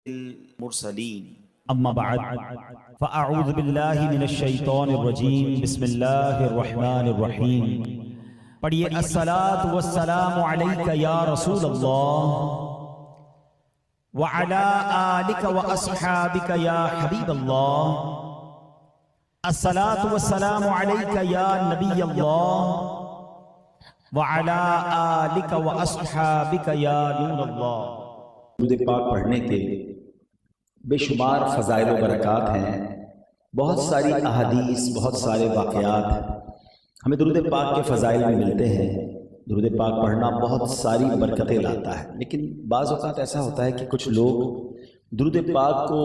المرسلين اما بعد فاعوذ باللہ من الشیطان الرجیم بسم اللہ الرحمن الرحیم پڑھیے الصلاۃ والسلام علیک یا رسول اللہ وعلی آلک واصحابک یا حبیب اللہ الصلاۃ والسلام علیک یا نبی اللہ وعلی آلک واصحابک یا نور اللہ۔ درود پاک پڑھنے کے بے شمار فضائل و برکات ہیں، بہت ساری احادیث، بہت سارے واقعات ہمیں درود پاک کے فضائل میں ملتے ہیں۔ درود پاک پڑھنا بہت ساری برکتیں لاتا ہے، لیکن بعض اوقات ایسا ہوتا ہے کہ کچھ لوگ درود پاک کو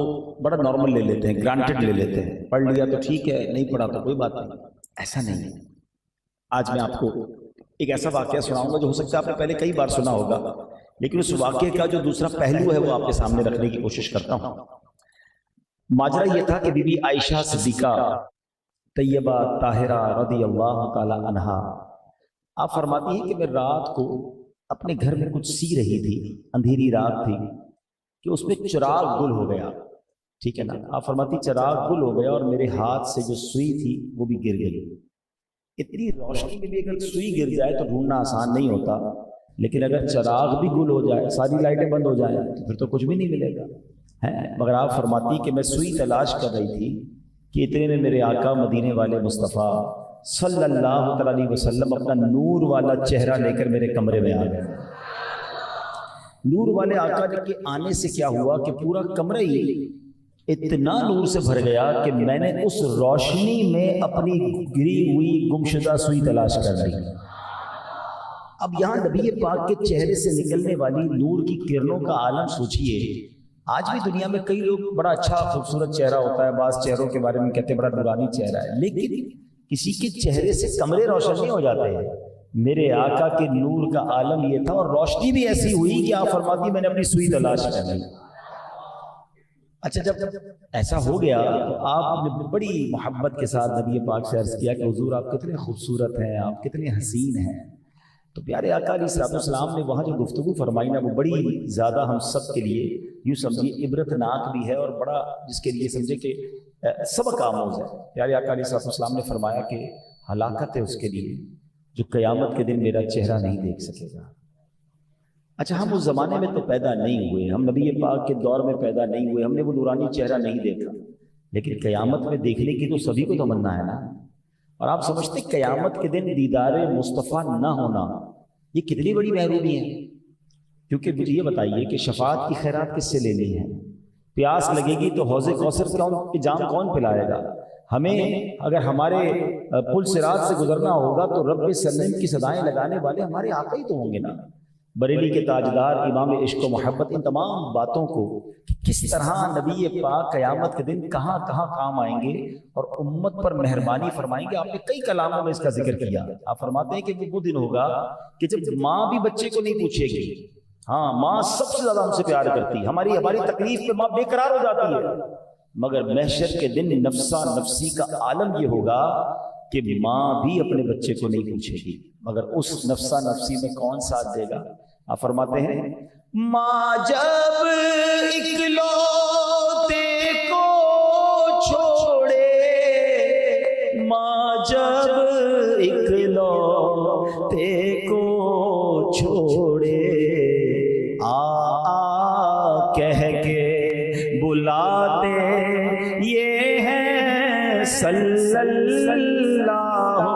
بڑا نارمل لے لیتے ہیں، گرانٹڈ لے لیتے ہیں، پڑھ لیا تو ٹھیک ہے، نہیں پڑھا تو کوئی بات نہیں۔ ایسا نہیں ہے۔ آج میں آپ کو ایک ایسا واقعہ سناؤں گا جو ہو سکتا ہے آپ نے پہلے کئی بار سنا ہوگا، لیکن اس واقعے کا جو دوسرا پہلو ہے وہ آپ کے سامنے رکھنے کی کوشش کرتا ہوں۔ ماجرا یہ تھا کہ بی بی عائشہ صدیقہ طیبہ طاہرہ رضی اللہ تعالی عنہا آپ فرماتی ہیں کہ میں رات کو اپنے گھر میں کچھ سی رہی تھی، اندھیری رات تھی کہ اس میں چراغ گل ہو گیا، ٹھیک ہے نا؟ آپ فرماتی چراغ گل ہو گیا اور میرے ہاتھ سے جو سوئی تھی وہ بھی گر گئی۔ اتنی روشنی میں بھی اگر سوئی گر جائے تو ڈھونڈنا آسان نہیں ہوتا، لیکن اگر چراغ بھی گل ہو جائے، ساری لائٹیں بند ہو جائیں تو پھر تو کچھ بھی نہیں ملے گا، ہے؟ مگر آپ فرماتی کہ میں سوئی تلاش کر رہی تھی کہ اتنے میں میرے آقا مدینے والے مصطفیٰ صلی اللہ علیہ وسلم اپنا نور والا چہرہ لے کر میرے کمرے میں آ گئے۔ نور والے آقا کے آنے سے کیا ہوا کہ پورا کمرہ ہی اتنا نور سے بھر گیا کہ میں نے اس روشنی میں اپنی گری ہوئی گمشدہ سوئی تلاش کر لی۔ اب یہاں نبی پاک کے چہرے سے نکلنے والی نور کی کرنوں کا عالم سوچئے۔ آج بھی دنیا میں کئی لوگ بڑا اچھا خوبصورت چہرہ ہوتا ہے، بعض چہروں کے بارے میں کہتے ہیں بڑا نورانی چہرہ ہے، لیکن کسی کے چہرے سے کمرے روشن نہیں ہو جاتے ہیں۔ میرے آقا کے نور کا عالم یہ تھا، اور روشنی بھی ایسی ہوئی کہ آپ فرماتی میں نے اپنی سوئی تلاش کر لی۔ اچھا، جب ایسا ہو گیا تو آپ نے بڑی محبت کے ساتھ نبی پاک سے عرض کیا کہ حضور آپ کتنے خوبصورت ہیں، آپ کتنے حسین ہیں۔ تو پیارے آقا علیہ السلام نے وہاں جو گفتگو فرمائی نا وہ بڑی زیادہ ہم سب کے لیے یوں سمجھیے عبرت ناک بھی ہے، اور بڑا جس کے لیے سمجھے کہ سبق آموز ہے۔ پیارے آقا علیہ السلام نے فرمایا کہ ہلاکت ہے اس کے لیے جو قیامت کے دن میرا چہرہ نہیں دیکھ سکے گا۔ اچھا، ہم اس زمانے میں تو پیدا نہیں ہوئے، ہم نبی پاک کے دور میں پیدا نہیں ہوئے، ہم نے وہ نورانی چہرہ نہیں دیکھا، لیکن قیامت میں دیکھنے کی تو سبھی کو تمنا ہے نا۔ اور آپ سمجھتے قیامت کے دن دیدار مصطفیٰ نہ ہونا یہ کتنی بڑی محرومی ہے؟ کیونکہ مجھے یہ بتائیے کہ شفاعت کی خیرات کس سے لینی ہے؟ پیاس لگے گی تو حوض کوثر کی جام کون پلائے گا؟ ہمیں اگر ہمارے پل صراط سے گزرنا ہوگا تو رب سلم کی صدائیں لگانے والے ہمارے آقا ہی تو ہوں گے نا۔ بریلی کے تاجدار امام عشق و محبت ان تمام باتوں کو کس طرح نبی پاک قیامت کے دن کہاں کہاں کام آئیں گے اور امت پر مہربانی فرمائیں گے۔ آپ نے کئی کلاموں میں اس کا ذکر کیا۔ آپ فرماتے ہیں کہ وہ دن ہوگا کہ جب ماں بھی بچے کو نہیں پوچھے گی۔ ہاں، ماں سب سے زیادہ ہم سے پیار کرتی، ہماری تکلیف پہ ماں بے قرار ہو جاتی ہے، مگر محشر کے دن نفسا نفسی کا عالم یہ ہوگا کہ ماں بھی اپنے بچے کو نہیں پوچھے گی، مگر اس نفسا نفسی میں کون ساتھ دے گا؟ آپ فرماتے ہیں ماں جب اکلوتے کو چھوڑے، ماں جب اکلوتے کو چھوڑے، آ کہہ کے بلاتے یہ ہے صلی اللہ۔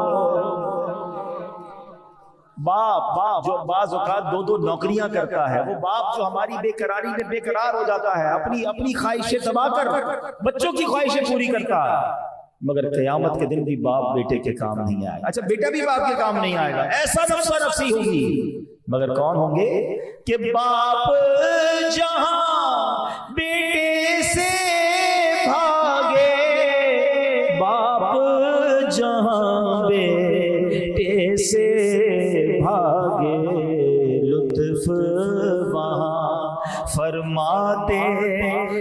باپ جو بعض اوقات دو نوکریاں کرتا ہے، وہ باپ جو ہماری بے قراری میں بے قرار ہو جاتا ہے، اپنی خواہشیں دبا کر بچوں کی خواہشیں پوری کرتا ہے، مگر قیامت کے دن بھی باپ بیٹے کے کام نہیں آئے گا۔ اچھا، بیٹا بھی باپ کے کام نہیں آئے گا، ایسا نفسا نفسی ہوگی، مگر کون ہوں گے کہ باپ جہاں بیٹے سے بھاگے، باپ جہاں بیٹے سے بھاگے، لطف وہاں فرماتے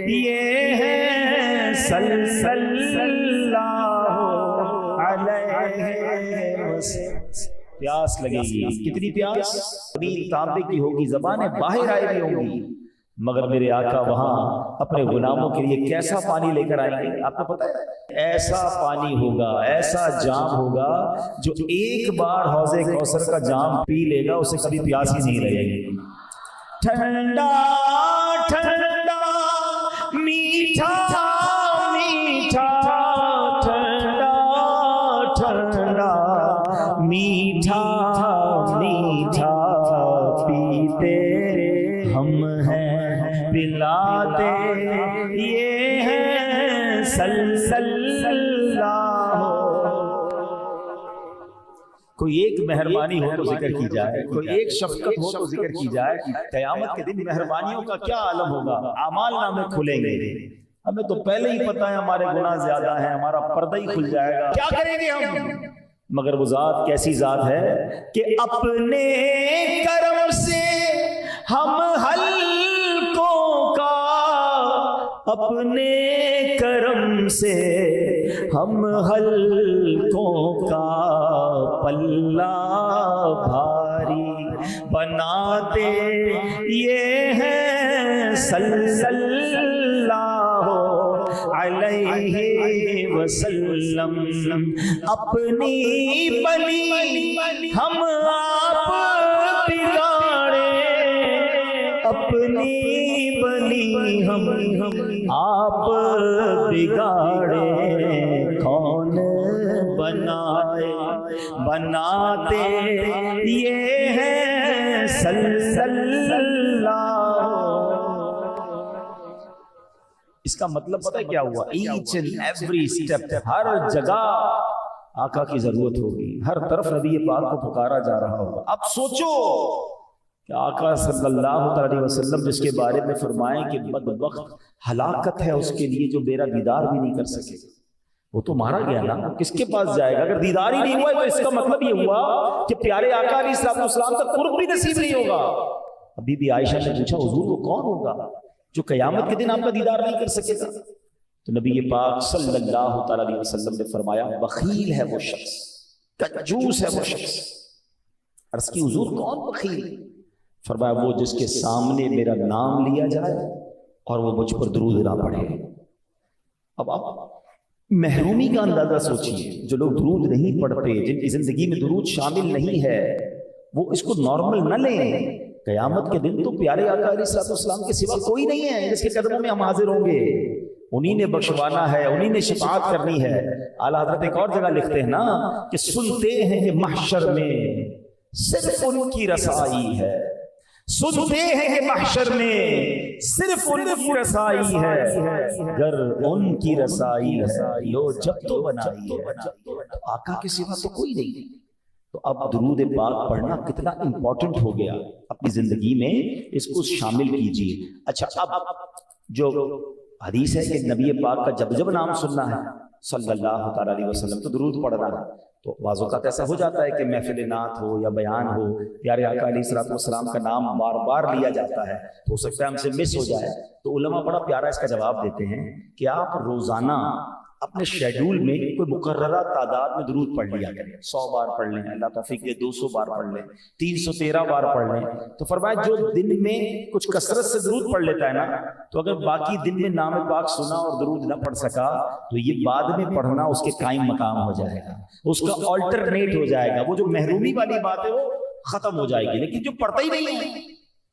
یہ ہے صلی اللہ علیہ وسلم۔ پیاس لگے گی، کتنی پیاس؟ زمین تانبے کی ہوگی، زبانیں باہر آئے بھی ہوں گی، مگر میرے آقا وہاں اپنے غلاموں کے لیے کیسا پانی لے کر آئیں گے آپ کو پتہ ہے؟ ایسا پانی ہوگا، ایسا جام ہوگا جو ایک بار حوض کوثر کا جام پی لے گا اسے کبھی پیاس ہی نہیں رہے گی۔ ٹھنڈا ٹھنڈا میٹھا میٹھا ٹھنڈا ٹھنڈا میٹھا میٹھا پیتے ہم ہیں، پلاتے یہ ہیں صلی اللہ۔ کوئی ایک مہربانی ہو تو ذکر کی جائے، کوئی ایک شفقت ہو تو ذکر کی جائے۔ قیامت کے دن مہربانیوں کا کیا عالم ہوگا، اعمال نامے کھلیں گے۔ ہمیں تو پہلے ہی پتہ ہے ہمارے گناہ زیادہ ہیں، ہمارا پردہ ہی کھل جائے گا، کیا کریں گے ہم؟ مگر وہ ذات کیسی ذات ہے کہ اپنے کرم سے ہم ہلکوں کا، اپنے کرم سے ہم ہلکوں کا پلہ بھاری بناتے یہ ہیں صلی اللہ علیہ وسلم۔ اپنی بلی ہم آپ بگاڑے، اپنی بلی ہم آپ بگاڑے، کون بنائے بناتے یہ ہیں صلی اللہ۔ اس کا مطلب پتہ ہے کیا ہوا؟ ایچ اینڈ ایوری اسٹیپ، ہر جگہ آقا کی ضرورت ہوگی، ہر طرف نبی پاک کو پکارا جا رہا ہوگا۔ اب سوچو کہ آقا صلی اللہ علیہ وسلم جس کے بارے میں فرمائیں کہ بدبخت ہلاکت ہے اس کے لیے جو میرا دیدار بھی نہیں کر سکے، وہ تو مارا گیا نا، کس کے پاس جائے گا؟ اگر دیدار ہی نہیں ہوا ہے تو اس کا مطلب یہ ہوا کہ پیارے آقا علیہ السلام کا قرب بھی نصیب نہیں ہوگا۔ ابھی بھی عائشہ نے پوچھا حضور وہ کون ہوگا جو قیامت کے دن آپ کا دیدار نہیں کر سکے گا؟ تو نبی پاک صلی اللہ تعالی علیہ وسلم نے فرمایا بخیل ہے وہ شخص، کنجوس ہے وہ شخص۔ عرض کی حضور کون بخیل؟ فرمایا وہ جس کے سامنے میرا نام لیا جائے اور وہ مجھ پر درود نہ پڑھے۔ اب آپ محرومی کا اندازہ سوچیے، جو لوگ درود نہیں پڑھتے، جن کی زندگی میں درود شامل نہیں ہے، وہ اس کو نارمل نہ لیں۔ قیامت کے دن تو پیارے آقا علیہ السلام کے سوا کوئی نہیں ہے جس کے قدموں میں ہم حاضر ہوں گے، انہی نے بخشوانا ہے، انہی نے شفاعت کرنی ہے۔ اعلیٰ حضرت ایک اور جگہ لکھتے ہیں نا کہ سنتے ہیں کہ محشر میں صرف ان کی رسائی ہے، سنتے ہیں کہ محشر میں صرف ان کی رسائی ہے، گر ان کی رسائی ہے یو جب تو بنائی ہے، آقا کے سوا تو کوئی نہیں۔ تو اب درود پاک پڑھنا کتنا امپورٹنٹ ہو گیا، اپنی زندگی میں اس کو شامل کیجیے۔ اچھا اب جو حدیث ہے کہ نبی پاک کا جب جب نام سننا ہے صلی اللہ تعالیٰ علیہ وسلم تو درود پڑھنا ہے، تو بعض اوقات ایسا ہو جاتا ہے کہ محفل نعت ہو یا بیان ہو، پیارے آقا علیہ السلام کا نام بار بار لیا جاتا ہے، تو ہو سکتا ہے ہم سے مس ہو جائے۔ تو علماء بڑا پیارا اس کا جواب دیتے ہیں کہ آپ روزانہ اپنے شیڈول میں کوئی مقررہ تعداد میں درود پڑھ لیا کریں، 100 بار پڑھ لیں، اللہ توفیق دے 200 بار پڑھ لیں، 313 بار پڑھ لیں۔ تو فرمایا جو دن میں کچھ کثرت سے درود پڑھ لیتا ہے نا، تو اگر باقی دن میں نام پاک سنا اور درود نہ پڑھ سکا تو یہ بعد میں پڑھنا اس کے قائم مقام ہو جائے گا، اس کا آلٹرنیٹ ہو جائے گا، وہ جو محرومی والی بات ہے وہ ختم ہو جائے گی۔ لیکن جو پڑھتا ہی نہیں ہے،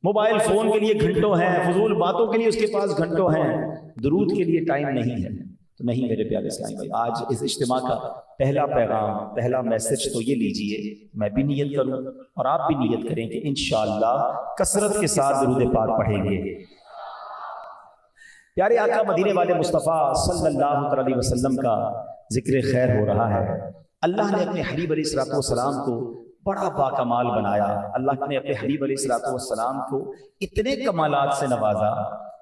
موبائل فون کے لیے گھنٹوں ہیں، فضول باتوں کے لیے اس کے پاس گھنٹوں ہیں، درود کے لیے ٹائم نہیں ہے، تو نہیں میرے پیارے اسلامی بھائی، آج اس اجتماع کا پہلا پیغام، پہلا میسج تو یہ لیجئے، میں بھی نیت کروں اور آپ بھی نیت کریں کہ انشاءاللہ کثرت کے ساتھ درود پاک پڑھیں گے۔ پیارے آقا مدینے والے مصطفیٰ صلی اللہ علیہ وسلم کا ذکر خیر ہو رہا ہے۔ اللہ نے اپنے حبیب علیہ السلام کو بڑا باکمال بنایا، اللہ نے اپنے حبیب علیہ السلام کو اتنے کمالات سے نوازا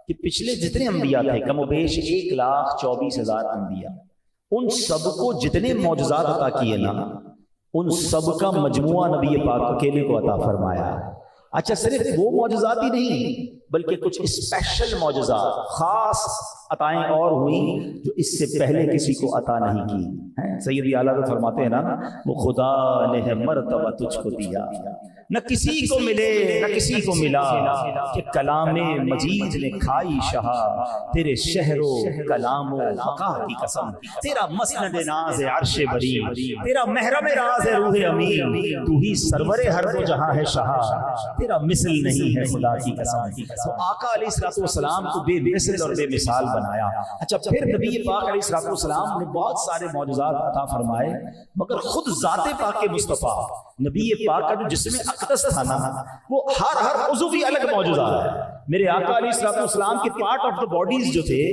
کہ پچھلے جتنے انبیاء تھے کم و بیش 1,24,000 انبیاء، ان سب کو جتنے معجزات عطا کیے نا، ان سب کا مجموعہ نبی پاک اکیلے کو عطا فرمایا۔ اچھا صرف وہ معجزات ہی نہیں بلکہ کچھ اسپیشل معجزات، خاص عطائیں اور ہوئیں جو اس سے پہلے کسی کو عطا نہیں کی۔ سیدی اعلیٰ فرماتے ہیں نا، وہ خدا نے مرتبہ تجھ کو دیا، نہ کسی کو ملے نہ کسی کو ملا کہ کلام مجید نے کھائی شہا تیرے شہر و کلام و بقا کی قسم تیرا مسند ناز عرش بری تیرا محرم راز ہے روح امین تو ہی سرور ہر دو جہاں ہے شہا تیرا مثل نہیں ہے خدا کی قسم. تو آقا علیہ الصلوۃ والسلام کو بے مثل اور بے مثال بنایا. اچھا پھر نبی پاک علیہ الصلوۃ والسلام نے بہت سارے معجزات عطا فرمائے مگر خود ذات پاک مصطفیٰ نبی پاک کا جو جسم اقدس تھا نا وہ ہر عضو بھی الگ معجزہ ہے. میرے آقا علیہ الصلوۃ والسلام کے پارٹ آف دا باڈیز جو تھے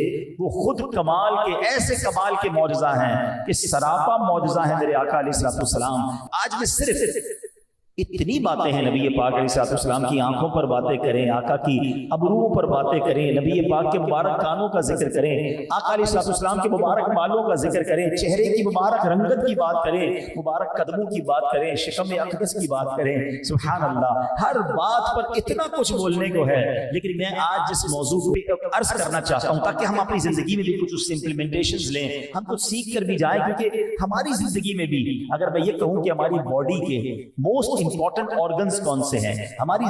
وہ خود کمال کے ایسے کمال کے معجزہ ہیں کہ سراپا معجزہ ہیں میرے آقا علیہ الصلوۃ والسلام. آج میں صرف اتنی باتیں ہیں نبی پاک علیہ الصلوۃ والسلام کی آنکھوں پر باتیں کریں, آقا کی ابروؤں پر باتیں کریں, نبی پاک کے مبارک کانوں کا ذکر کریں, آقا علیہ الصلوۃ والسلام کے مبارک بالوں کا ذکر کریں, چہرے کی مبارک رنگت کی بات کریں, مبارک قدموں کی بات کریں, شکم اقدس کی بات کریں. سبحان اللہ, ہر بات پر اتنا کچھ بولنے کو ہے. لیکن میں آج جس موضوع پہ عرض کرنا چاہتا ہوں تاکہ ہم اپنی زندگی میں بھی کچھ اس سے امپلیمنٹیشنز لیں, ہم کچھ سیکھ کر بھی جائیں, کیونکہ ہماری زندگی میں بھی اگر میں یہ کہوں کہ ہماری باڈی کے موسٹ امپورٹنٹ آرگنز کون سے ہیں, ہماری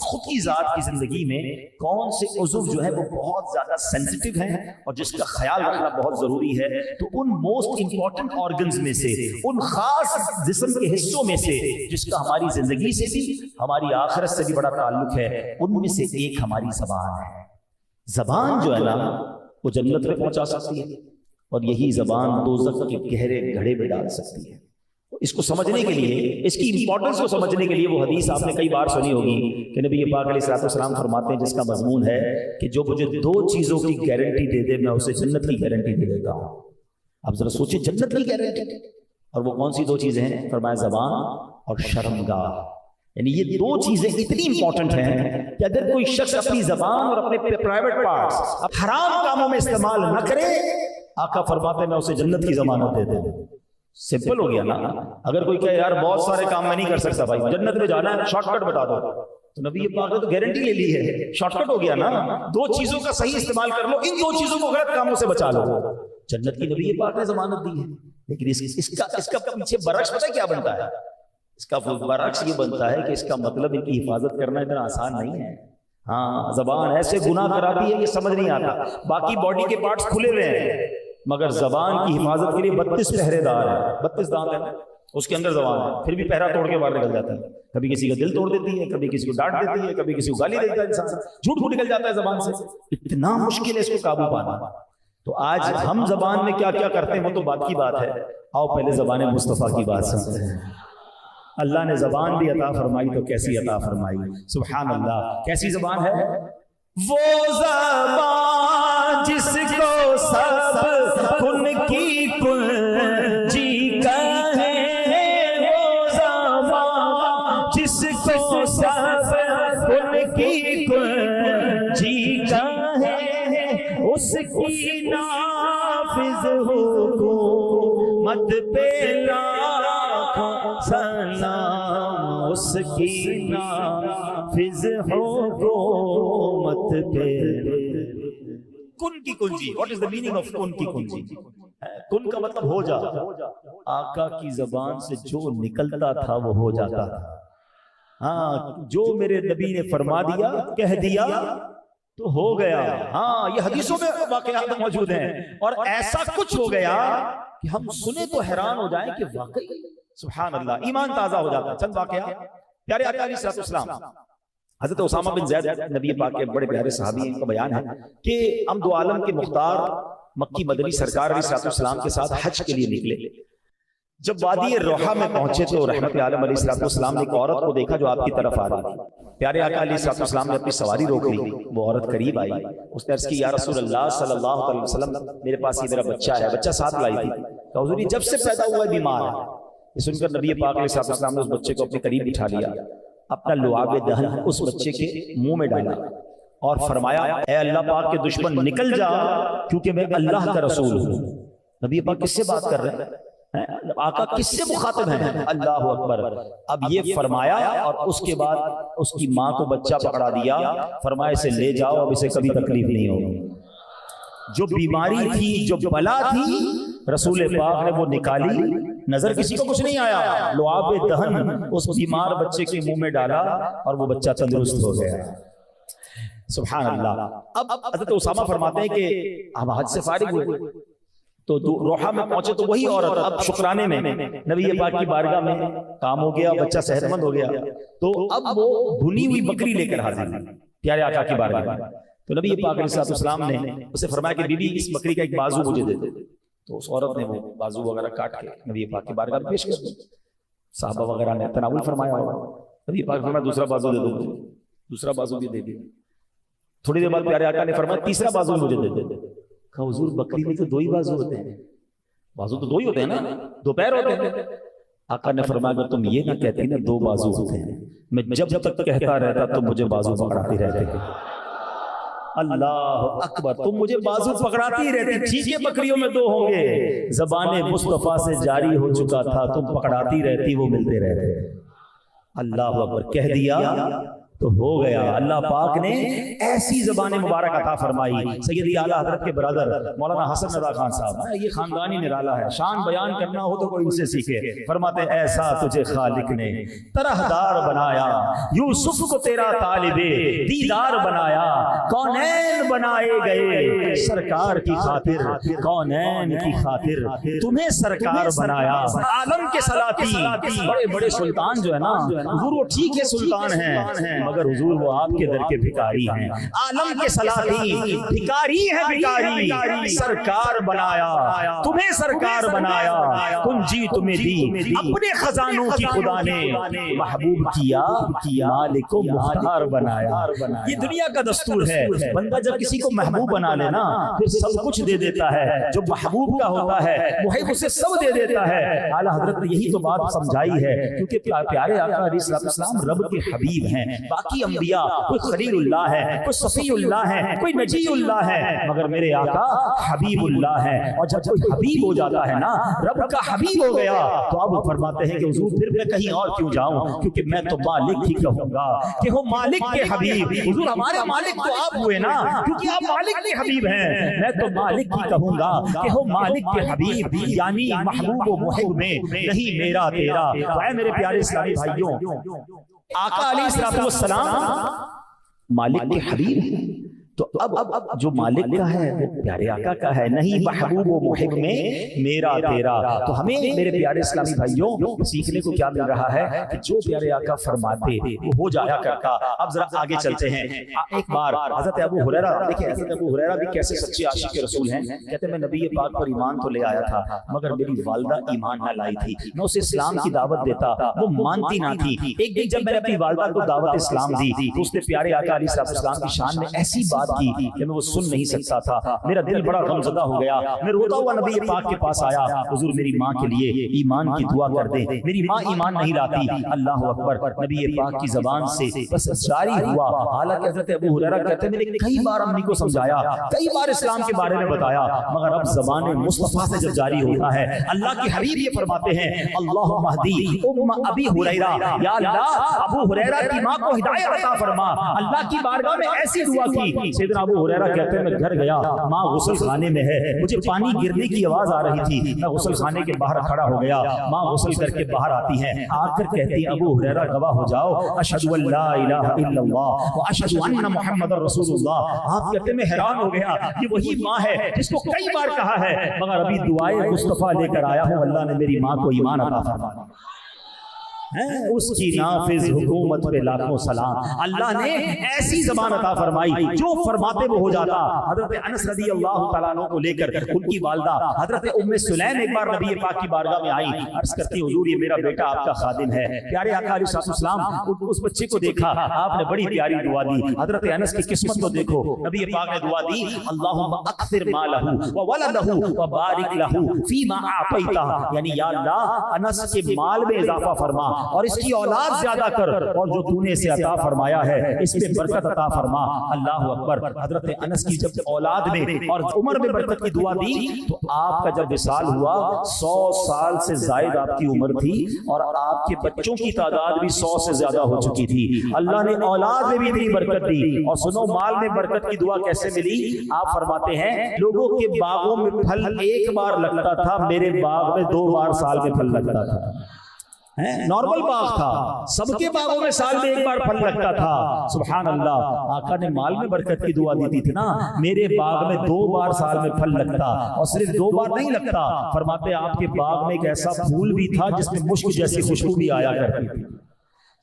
خود کی ذات کی زندگی میں کون سے عضو جو ہے وہ بہت زیادہ سینسٹیو ہیں اور جس کا خیال رکھنا بہت ضروری ہے, تو ان موسٹ امپورٹنٹ آرگنز میں سے, ان خاص جسم کے حصوں میں سے جس کا ہماری زندگی سے بھی ہماری آخرت سے بھی بڑا تعلق ہے, ان میں سے ایک ہماری زبان ہے. زبان جو ہے نا وہ جنت میں پہنچا سکتی ہے اور یہی زبان دوزخ کے گہرے گھڑے میں ڈال سکتی ہے. اس کو سمجھنے کے لیے, اس کی امپورٹنس کو سمجھنے کے لیے وہ حدیث آپ نے کئی بار سنی ہوگی کہ نبی پاک علیہ الصلوۃ والسلام فرماتے ہیں جس کا مضمون ہے کہ جو مجھے دو چیزوں کی گارنٹی دے دے میں اسے جنت کی گارنٹی دے دیتا ہوں. اب ذرا سوچیں, جنت کی گارنٹی, اور وہ کون سی دو چیزیں ہیں؟ فرمایا زبان اور شرمگاہ. یعنی یہ دو چیزیں اتنی امپورٹنٹ ہیں کہ اگر کوئی شخص اپنی زبان اور اپنے پرائیویٹ پارٹس حرام کاموں میں استعمال نہ کرے, آقا فرماتے ہیں میں اسے جنت کی ضمانت دے دوں. سمپل ہو گیا نا. اگر کوئی کہے یار بہت سارے کام میں نہیں کر سکتا بھائی, جنت میں جانا ہے شارٹ کٹ بتا دو, تو نبی پاک نے تو گارنٹی لے لی ہے, شارٹ کٹ ہو گیا نا. دو چیزوں کا صحیح استعمال کر لو, ان دو چیزوں کو غلط کاموں سے بچا لو, جنت کی نبی پاک نے ضمانت دی ہے. لیکن اس کا پیچھے برعکس پتہ کیا بنتا ہے؟ اس کا برعکس یہ بنتا ہے کہ اس کا مطلب ان کی حفاظت کرنا اتنا آسان نہیں ہے. ہاں, زبان ایسے گناہ کراتی ہے کہ سمجھ نہیں آتا. باقی باڈی کے پارٹس کھلے ہوئے ہیں مگر زبان کی حفاظت کے لیے 32 پہرے دار ہیں, 32 دانت ہیں اس کے اندر زبان ہے, پھر بھی پہرا توڑ کے باہر نکل جاتا ہے. کبھی کسی کا دل توڑ دیتی ہے, کبھی کسی کو ڈانٹ دیتی ہے, کبھی کسی کو گالی دیتا ہے, انسان جھوٹ کو نکل جاتا ہے زبان سے. اتنا مشکل ہے اس کو قابو پانا. تو آج ہم زبان میں کیا کیا کرتے ہیں وہ تو بات کی بات ہے. آؤ پہلے زبان مصطفیٰ کی بات سنتے ہیں. اللہ نے زبان بھی عطا فرمائی تو کیسی عطا فرمائی, سبحان اللہ. کیسی زبان ہے وہ زبان جس کو سب کن کی کنجی کہیں, وہ زبان جس کو سب کن کی کنجی کہیں, اس کی نافذ حکومت پہ لاکھوں سلام, اس کی نافذ حکومت پہ. کن کی کنجی, what is the meaning of کن کی کنجی؟ کن کا مطلب ہو جا. آقا کی زبان سے جو نکلتا تھا وہ ہو جاتا تھا. ہاں, جو میرے نبی نے فرما دیا, کہہ دیا تو ہو گیا. ہاں, یہ حدیثوں میں واقعات موجود ہیں, اور ایسا کچھ ہو گیا کہ ہم سنے تو حیران ہو جائیں کہ واقعی سبحان اللہ, ایمان تازہ ہو جاتا. چند واقعہ پیارے آقا علیہ السلام, حضرت اسامہ بن زید نبی پاک کے بڑے پیارے صحابی ہیں, ان کا بیان ہے کہ ہم دو عالم کے مختار مکی مدنی سرکار علیہ السلام کے ساتھ حج کے لیے نکلے. جب وادی روحا میں پہنچے تو رحمت عالم علیہ السلام نے ایک عورت کو دیکھا جو آپ کی طرف آ رہی تھی. پیارے آقا علیہ السلام نے اپنی سواری روک لی. وہ عورت قریب آئی, اس نے عرض کی یا رسول اللہ صلی اللہ علیہ وسلم, میرے پاس یہ میرا بچہ ہے. بچہ ساتھ لائی تھی. کہ حضور جب سے پیدا ہوا ہے بیمار ہے. یہ سن کر نبی پاک علیہ السلام نے اس بچے کو اپنے قریب بٹھا لیا, اپنا لعاب دہن اس بچے کے منہ میں ڈالا اور فرمایا اے اللہ پاک کے دشمن نکل جا, کیونکہ میں اللہ کا رسول ہوں. نبی پاک کس سے بات کر رہے ہیں؟ آقا کس سے مخاطب ہیں؟ اللہ اکبر. اب یہ فرمایا اور اس کے بعد اس کی ماں کو بچہ پکڑا دیا, فرمایا اسے لے جاؤ, اب اسے کبھی تکلیف نہیں ہوگی. جو بیماری تھی, جو بلا تھی, رسول پاک نے وہ نکالی، نظر کسی کو کچھ نہیں آیا، لعاب دہن اس بیمار بچے کے منہ میں ڈالا اور وہ بچہ تندرست ہو گیا۔ سبحان اللہ۔ اب حضرت اسامہ فرماتے ہیں کہ ہم حج سے فارغ ہوئے تو روحہ میں پہنچے تو وہی عورت اب شکرانے میں نبی پاک کی بارگاہ میں کام ہو گیا، بچہ صحت مند ہو گیا، تو اب وہ بھنی ہوئی بکری لے کر حاضر ہوئی پیارے آقا کی بارگاہ میں۔ تو نبی پاک علیہ السلام نے اسے فرمایا کہ بی بی اس بکری کا ایک بازو مجھے دے دے۔ تو اس عورت نے وہ بازو وغیرہ کاٹ کے نبی پاک کی بارگاہ میں پیش کر دیا۔ صحابہ وغیرہ نے تناول فرمایا ہوا، نبی پاک نے فرمایا دوسرا بازو دے دو مجھے، دوسرا بازو بھی دے دیا۔ تھوڑی دیر بعد پیارے آقا نے فرمایا تیسرا بازو مجھے دے دے۔ کہا حضور بکری میں تو دو ہی بازو ہوتے ہیں، بازو تو دو ہی ہوتے ہیں نا، دو پیر ہوتے ہیں۔ آقا نے فرمایا اگر تم یہ نہ کہتی نا دو بازو ہوتے ہیں، میں جب تک کہتا رہتا تم مجھے بازو پکڑاتی رہتے۔ اللہ اکبر، تم مجھے بازو پکڑاتی رہتی، ٹھیک ہے بکریوں میں دو ہوں گے، زبان مصطفیٰ سے جاری ہو چکا تھا، تم پکڑاتی رہتی وہ ملتے رہتے۔ اللہ اکبر کہہ دیا تو ہو گیا۔ اللہ پاک نے ایسی زبان مبارک عطا فرمائی۔ سیدی اعلیٰ حضرت کے برادر مولانا حسن رضا خان صاحب، یہ خاندانی نرالا ہے، شان بیان کرنا ہو تو کوئی ان سے سیکھے۔ فرماتے ایسا تجھے خالق نے طرحدار بنایا، یوسف کو تیرا طالب دیدار بنایا، کونین بنائے گئے سرکار کی خاطر، کونین کی خاطر تمہیں سرکار بنایا۔ عالم کے سلاطین بڑے بڑے سلطان جو ہے نا حضور وہ ٹھیک ہے سلطان ہیں مگر حضور وہ آپ کے در کے بھکاری ہیں۔ عالم کے سلاطین بھکاری ہیں، بھکاری سرکار بنایا، تمہیں سرکار بنایا، تم جی تمہیں دی، اپنے خزانوں کی خدا نے محبوب کیا، مالک و مختار بنایا۔ یہ دنیا کا دستور ہے، بندہ جب کسی کو محبوب بنا لینا پھر سب کچھ دے دیتا ہے، جو محبوب کا ہوتا ہے محب اسے سب دے دیتا ہے۔ اعلیٰ حضرت نے یہی تو بات سمجھائی ہے، کیونکہ پیارے آقا علیہ السلام رب کے حبیب ہیں۔ باقی انبیاء کوئی خلیل اللہ ہے، کوئی صفی اللہ ہے، کوئی نجی اللہ ہے، مگر میرے آقا حبیب اللہ ہے۔ اور جب کوئی حبیب ہو جاتا ہے نا، رب کا حبیب ہو گیا، تو اب فرماتے ہیں کہ حضور پھر میں کہیں اور کیوں جاؤں، کیونکہ میں تو مالک ہی کہوں گا کہ ہو مالک کے حبیب۔ حضور ہمارے مالک تو آپ ہوئے نا، کیونکہ آپ مالک کے حبیب ہیں، میں تو مالک ہی کہوں گا کہ ہو مالک کے حبیب، یعنی محبوب و محب میں نہیں میرا تیرا۔ اے میرے پیارے اسلامی بھائیوں، آقا علیہ السلام مالک کے حبیب ہیں، تو اب جو مالک کا ہے وہ پیارے آقا کا ہے، نہیں محبوب و محب میں میرا تیرا۔ تو ہمیں میرے پیارے اسلامی بھائیوں سیکھنے کو کیا مل رہا ہے کہ جو پیارے آقا فرماتے وہ ہو جایا کرتا۔ اب ذرا آگے چلتے ہیں۔ ایک بار حضرت ابو ہریرہ، دیکھیں حضرت ابو ہریرہ بھی کیسے سچے عاشق رسول ہیں، کہتے ہیں میں نبی پاک پر ایمان تو لے آیا تھا مگر میری والدہ ایمان نہ لائی تھی، میں اسے اسلام کی دعوت دیتا وہ مانتی نہ تھی۔ ایک دن جب میں نے اپنی والدہ کو دعوت اسلام دی تو اس نے پیارے آقا علیہ السلام کی شان میں ایسی بات کی کہ میں وہ سن نہیں سکتا تھا، میرا دل بڑا غمزدہ ہو گیا، میں روتا ہوا نبی پاک کے پاس آیا، حضور میری ماں کے لیے ایمان کی دعا کر دیں، میری ماں ایمان نہیں لاتی۔ اللہ اکبر، نبی پاک کی زبان سے بس جاری ہوا۔ حالانکہ حضرت ابو ہریرہ کہتے ہیں میں نے کئی بار امی کو سمجھایا، کئی بار اسلام کے بارے میں بتایا، مگر اب زبان مصطفیٰ سے جب جاری ہوتا ہے، اللہ کے حبیب یہ فرماتے ہیں اللہم اہدی ام ابی ہریرہ، یا اللہ ابو ہریرہ کی ماں کو ہدایت عطا فرما۔ اللہ کی بارگاہ میں ایسی دعا کی، سیدنا ابو ہریرہ کہتے ہیں میں گھر گیا، ماں غسل خانے میں ہے، مجھے پانی گرنے کی آواز آ رہی تھی، میں غسل خانے کے باہر کھڑا ہو گیا، ماں غسل کر کے باہر آتی ہیں، آ کر کہتی ہیں ابو ہریرہ گواہ ہو جاؤ اشہد ان لا الہ الا اللہ واشہد ان محمد رسول اللہ۔ آپ کہتے ہیں میں حیران ہو گیا، یہ وہی ماں ہے جس کو کئی بار کہا ہے مگر ابھی دعائے مصطفیٰ لے کر آیا ہوں، اللہ نے میری ماں کو ایمان عطا فرمایا۔ اس کی نافذ حکومت پہ لاکھوں سلام۔ اللہ نے ایسی زبان عطا فرمائی جو فرماتے وہ ہو جاتا۔ حضرت انس رضی اللہ تعالیٰ عنہ کو لے کر ان کی والدہ حضرت ام سلیم ایک بار نبی پاک کی بارگاہ میں آئی، عرض کرتی حضور یہ میرا بیٹا آپ کا خادم ہے۔ پیارے آقا علیہ السلام اس بچے کو دیکھا، آپ نے بڑی پیاری دعا دی۔ حضرت انس کی قسمت کو دیکھو، نبی پاک نے دعا دی اللہم اکثر مالہ وولدہ وبارک لہ فیما اعطیتہ، یعنی یا اللہ انس کے مال میں اضافہ فرما، اور اس کی اولاد زیادہ کر، اور جو تو نے اسے عطا فرمایا ہے اس پہ برکت عطا فرما۔ اللہ اکبر۔ حضرت انس کی جب اولاد میں اور عمر میں برکت کی دعا دی تو آپ کا جب وصال ہوا 100 سال سے زائد آپ کی عمر تھی اور آپ کے بچوں کی تعداد بھی 100 سے زیادہ ہو چکی تھی۔ اللہ نے اولاد میں بھی اتنی برکت دی۔ اور سنو مال میں برکت کی دعا کیسے ملی؟ آپ فرماتے ہیں لوگوں کے باغوں میں پھل ایک بار لگتا تھا، میرے باغ میں 2 بار سال میں پھل لگتا تھا۔ نارمل باغ تھا، سب کے باغوں میں سال میں 1 بار پھل لگتا تھا۔ سبحان اللہ۔ آقا نے مال میں برکت کی دعا دی تھی نا، میرے باغ میں 2 بار سال میں پھل لگتا، اور صرف 2 بار نہیں لگتا، فرماتے آپ کے باغ میں ایک ایسا پھول بھی تھا جس میں مشک جیسی خوشبو بھی آیا کرتی تھی۔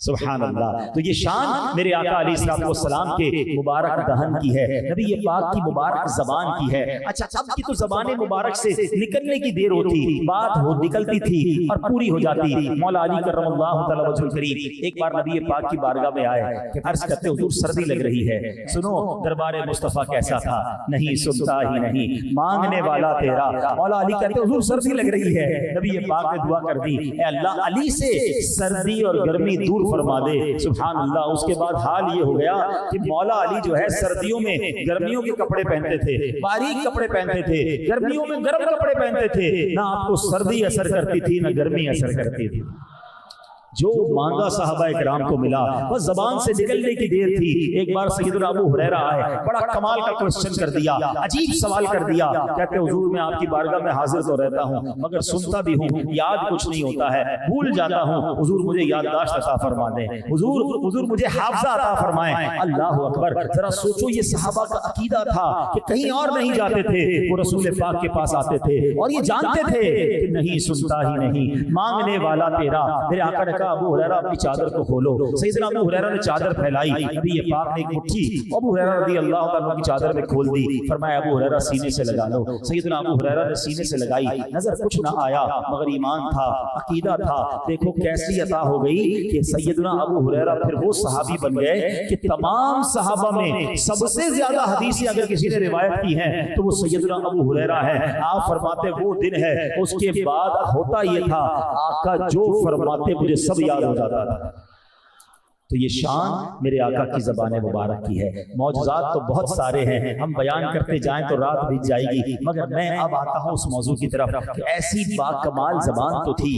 سبحان اللہ۔ تو یہ شان میرے آقا علیہ الصلوۃ والسلام کے مبارک دہن کی ہے، نبی پاک کی مبارک زبان کی ہے۔ اچھا اب کی تو زبان مبارک سے نکلنے کی دیر ہوتی، بات نکلتی تھی اور پوری ہو جاتی۔ مولا علی کرم اللہ تعالی وجہ الکریم ایک بار نبی پاک کی بارگاہ میں آئے کہ عرض کرتے حضور سردی لگ رہی ہے، سنو دربار مصطفیٰ کیسا تھا، نہیں سنتا ہی نہیں مانگنے والا تیرا۔ مولا علی کہتے حضور سردی لگ رہی ہے، نبی پاک نے دعا کر دی اے اللہ علی سے سردی اور گرمی دور فرما دے۔ سبحان اللہ۔ اس کے بعد حال یہ ہو گیا کہ مولا علی جو ہے سردیوں میں گرمیوں کے کپڑے پہنتے تھے، باریک کپڑے پہنتے تھے، گرمیوں میں گرم کپڑے پہنتے تھے، نہ آپ کو سردی اثر کرتی تھی نہ گرمی اثر کرتی تھی۔ جو مانگا صحابہ اکرام کو ملا، بس زبان سے نکلنے کی دیر تھی۔ ایک بار سیدنا ابو ہریرہ آئے، بڑا کمال کا کوسچن کر دیا، عجیب سوال کر دیا، کہتے حضور میں آپ کی بارگاہ میں حاضر تو رہتا ہوں مگر سنتا بھی ہوں، یاد کچھ نہیں ہوتا ہے، بھول جاتا ہوں، حضور مجھے یادداشت عطا فرما دیں، حضور مجھے حافظہ عطا فرمائیں۔ اللہ اکبر۔ ذرا سوچو یہ صحابہ کا عقیدہ تھا کہ کہیں اور نہیں جاتے تھے، وہ رسول پاک کے پاس آتے تھے اور یہ جانتے تھے کہ نہیں سنتا ہی نہیں مانگنے والا تیرا۔ میرے آقا نے کہا ابو ہریرہ اپنی چادر کو کھولو۔ سیدنا ابو ہریرہ نے چادر پھیلائی، نبی پاک نے ایک مٹھی ابو ہریرہ رضی اللہ تعالیٰ کی چادر میں کھول دی، فرمایا ابو ہریرہ سینے سے لگا لو۔ سیدنا ابو ہریرہ نے سینے سے لگائی، نظر کچھ نہ آیا مگر ایمان تھا، عقیدہ تھا۔ دیکھو کیسی عطا ہو گئی کہ سیدنا ابو ہریرہ پھر وہ صحابی بن گئے کہ تمام صحابہ میں سب سے زیادہ حدیثیں اگر کسی نے روایت کی ہیں تو وہ سیدنا ابو ہریرہ ہے۔ آپ فرماتے وہ دن ہے اس کے بعد ہوتا یہ تھا آقا جو فرماتے مجھے سب یاد ہو جاتا تھا۔ تو یہ شان میرے آقا کی زبان مبارک کی ہے۔ معجزات تو بہت سارے ہیں، ہم بیان کرتے جائیں تو رات بیت جائے گی، مگر میں اب آتا ہوں اس موضوع کی طرف کہ ایسی باکمال زبان تو تھی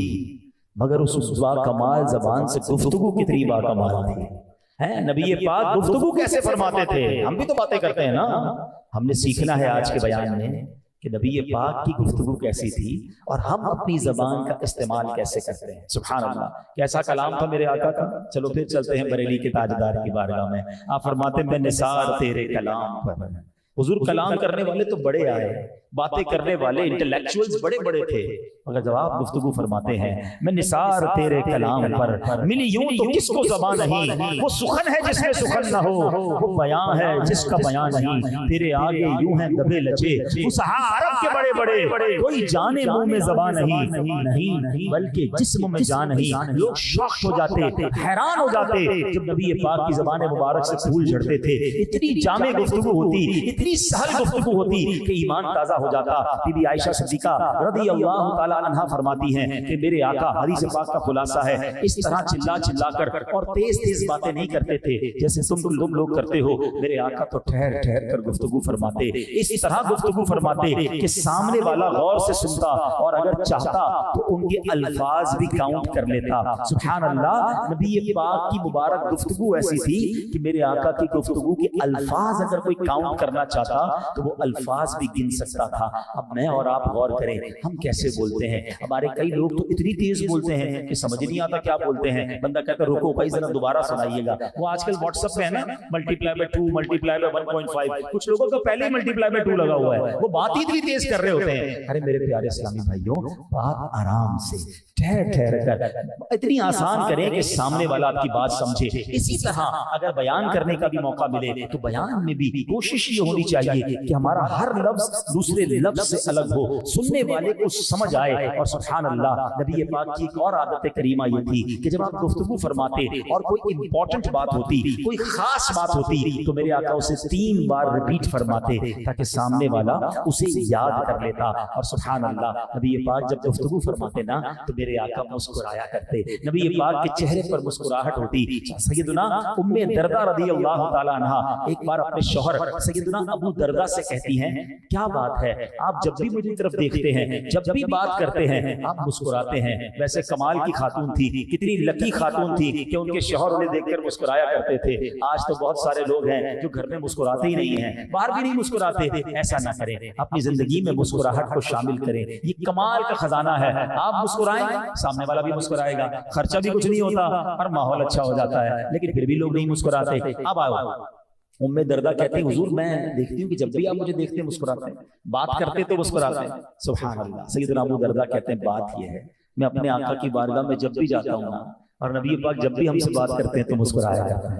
مگر اس باکمال زبان سے گفتگو کتنی باکمال تھی۔ نبی پاک گفتگو کیسے فرماتے تھے؟ ہم بھی تو باتیں کرتے ہیں نا، ہم نے سیکھنا ہے آج کے بیان میں کہ نبی پاک کی گفتگو کیسی تھی اور ہم اپنی زبان کا استعمال کیسے کرتے ہیں۔ سبحان اللہ۔ کیسا کلام تھا میرے آقا کا۔ چلو پھر چلتے ہیں بریلی کے تاجدار کی بارگاہ میں۔ آپ فرماتے ہیں میں نثار تیرے کلام پر۔ حضور کلام کرنے والے تو بڑے آئے، باتیں کرنے والے انٹلیکچوئلز بڑے بڑے تھے، مگر جب آپ گفتگو فرماتے ہیں میں نثار تیرے کلام پر، ملی یوں تو کس کو زبان نہیں، وہ سخن ہے جس میں سخن نہ ہو، وہ بیان ہے جس کا بیان نہیں، تیرے آگے یوں ہیں دبے لچے فصحا عرب کے بڑے بڑے، کوئی جانے منہ میں زبان نہیں بلکہ جسم میں جان نہیں۔ لوگ شوق ہو جاتے، حیران ہو جاتے جب نبی پاک کی زبان مبارک سے پھول جھڑتے تھے، اتنی جامع گفتگو ہوتی، اتنی سہل گفتگو ہوتی کہ ایمان تازہ ہو جاتا۔ بی بی عائشہ صدیقہ رضی اللہ تعالی عنہا فرماتی ہیں کہ میرے آقا حدیث پاک کا خلاصہ ہے اس طرح چلا چلا کر اور تیز تیز باتیں نہیں کرتے تھے جیسے تم لوگ کرتے ہو، میرے آقا تو ٹھہر ٹھہر کر گفتگو فرماتے، اس طرح گفتگو فرماتے کہ سامنے والا غور سے سنتا اور اگر چاہتا تو ان کے الفاظ بھی کاؤنٹ کر لیتا۔ سبحان اللہ۔ نبی پاک کی مبارک گفتگو ایسی تھی کہ میرے آقا کی گفتگو کے الفاظ اگر کوئی کاؤنٹ کرنا چاہتا تو وہ الفاظ بھی گن سکتا تھا۔ اب میں اور آپ غور کریں ہم کیسے بولتے ہیں۔ ہمارے کئی لوگ تو اتنی تیز بولتے ہیں کہ سمجھ نہیں آتا کیا بولتے ہیں، بندہ کہتا ہے رکو بھائی ذرا دوبارہ سنائیے گا۔ وہ آج کل واٹس ایپ پہ ہے نا ملٹیپلائی بائی 2 ملٹیپلائی بائی 1.5، کچھ لوگوں کا پہلے ہی ملٹیپلائی بائی 2 لگا ہوا ہے، وہ بات ہی اتنی تیز کر رہے ہوتے ہیں۔ ارے میرے پیارے اسلامی بھائیوں، بات آرام سے ٹھہر ٹھہر کر اتنی آسان کریں کہ سامنے والا آپ کی بات سمجھے۔ اسی طرح اگر بیان کرنے کا بھی موقع ملے تو بیان میں بھی کوشش یہ ہونی ہونی چاہیے کہ ہمارا ہر لفظ دوسرے لفظ سے الگ ہو، سننے والے کو سمجھ آئے. اور سبحان اللہ، نبی پاک کی ایک اور عادت کریمہ یہ تھی کہ جب آپ گفتگو فرماتے اور کوئی امپورٹنٹ بات ہوتی، کوئی خاص بات ہوتی، تو میرے آقا اسے 3 بار ریپیٹ فرماتے تاکہ سامنے والا اسے یاد کر لیتا. اور سبحان اللہ، نبی پاک جب گفتگو فرماتے نا تو میرے آقا مسکرایا کرتے. نبی پاک کے چہرے پر مسکراہٹ ہوتی. سیدنا ام دردہ رضی اللہ تعالی عنہا ایک بار اپنے شوہر سیدنا ابو دردہ سے کہتی ہیں، کیا بات ہے آپ جب بھی مجھے طرف دیکھتے ہیں، جب بھی بات کرتے ہیں آپ مسکراتے ہیں. ویسے کمال کی خاتون تھی، کتنی لکی خاتون تھی کہ ان کے شوہر انہیں دیکھ کر مسکرایا کرتے تھے. آج تو بہت سارے لوگ ہیں جو گھر میں مسکراتے ہی نہیں ہیں، باہر بھی نہیں مسکراتے. ایسا نہ کریں، اپنی زندگی میں مسکراہٹ کو شامل کریں. یہ کمال کا خزانہ ہے. آپ مسکرائیں، سامنے والا بھی مسکرائے گا، خرچہ بھی کچھ نہیں ہوتا اور ماحول اچھا ہو جاتا ہے. لیکن پھر بھی لوگ نہیں مسکراتے. اب آؤ، ام دردہ کہتے ہیں حضور میں دیکھتی ہوں کہ جب بھی آپ مجھے دیکھتے ہیں مسکراتے ہیں، بات کرتے تو مسکراتے ہیں. سبحان اللہ. سیدنا ابو دردہ کہتے ہیں بات یہ ہے میں اپنے آقا کی بارگاہ میں جب بھی جاتا ہوں اور نبی پاک جب بھی ہم سے بات کرتے ہیں تو مسکرایا جاتا ہے.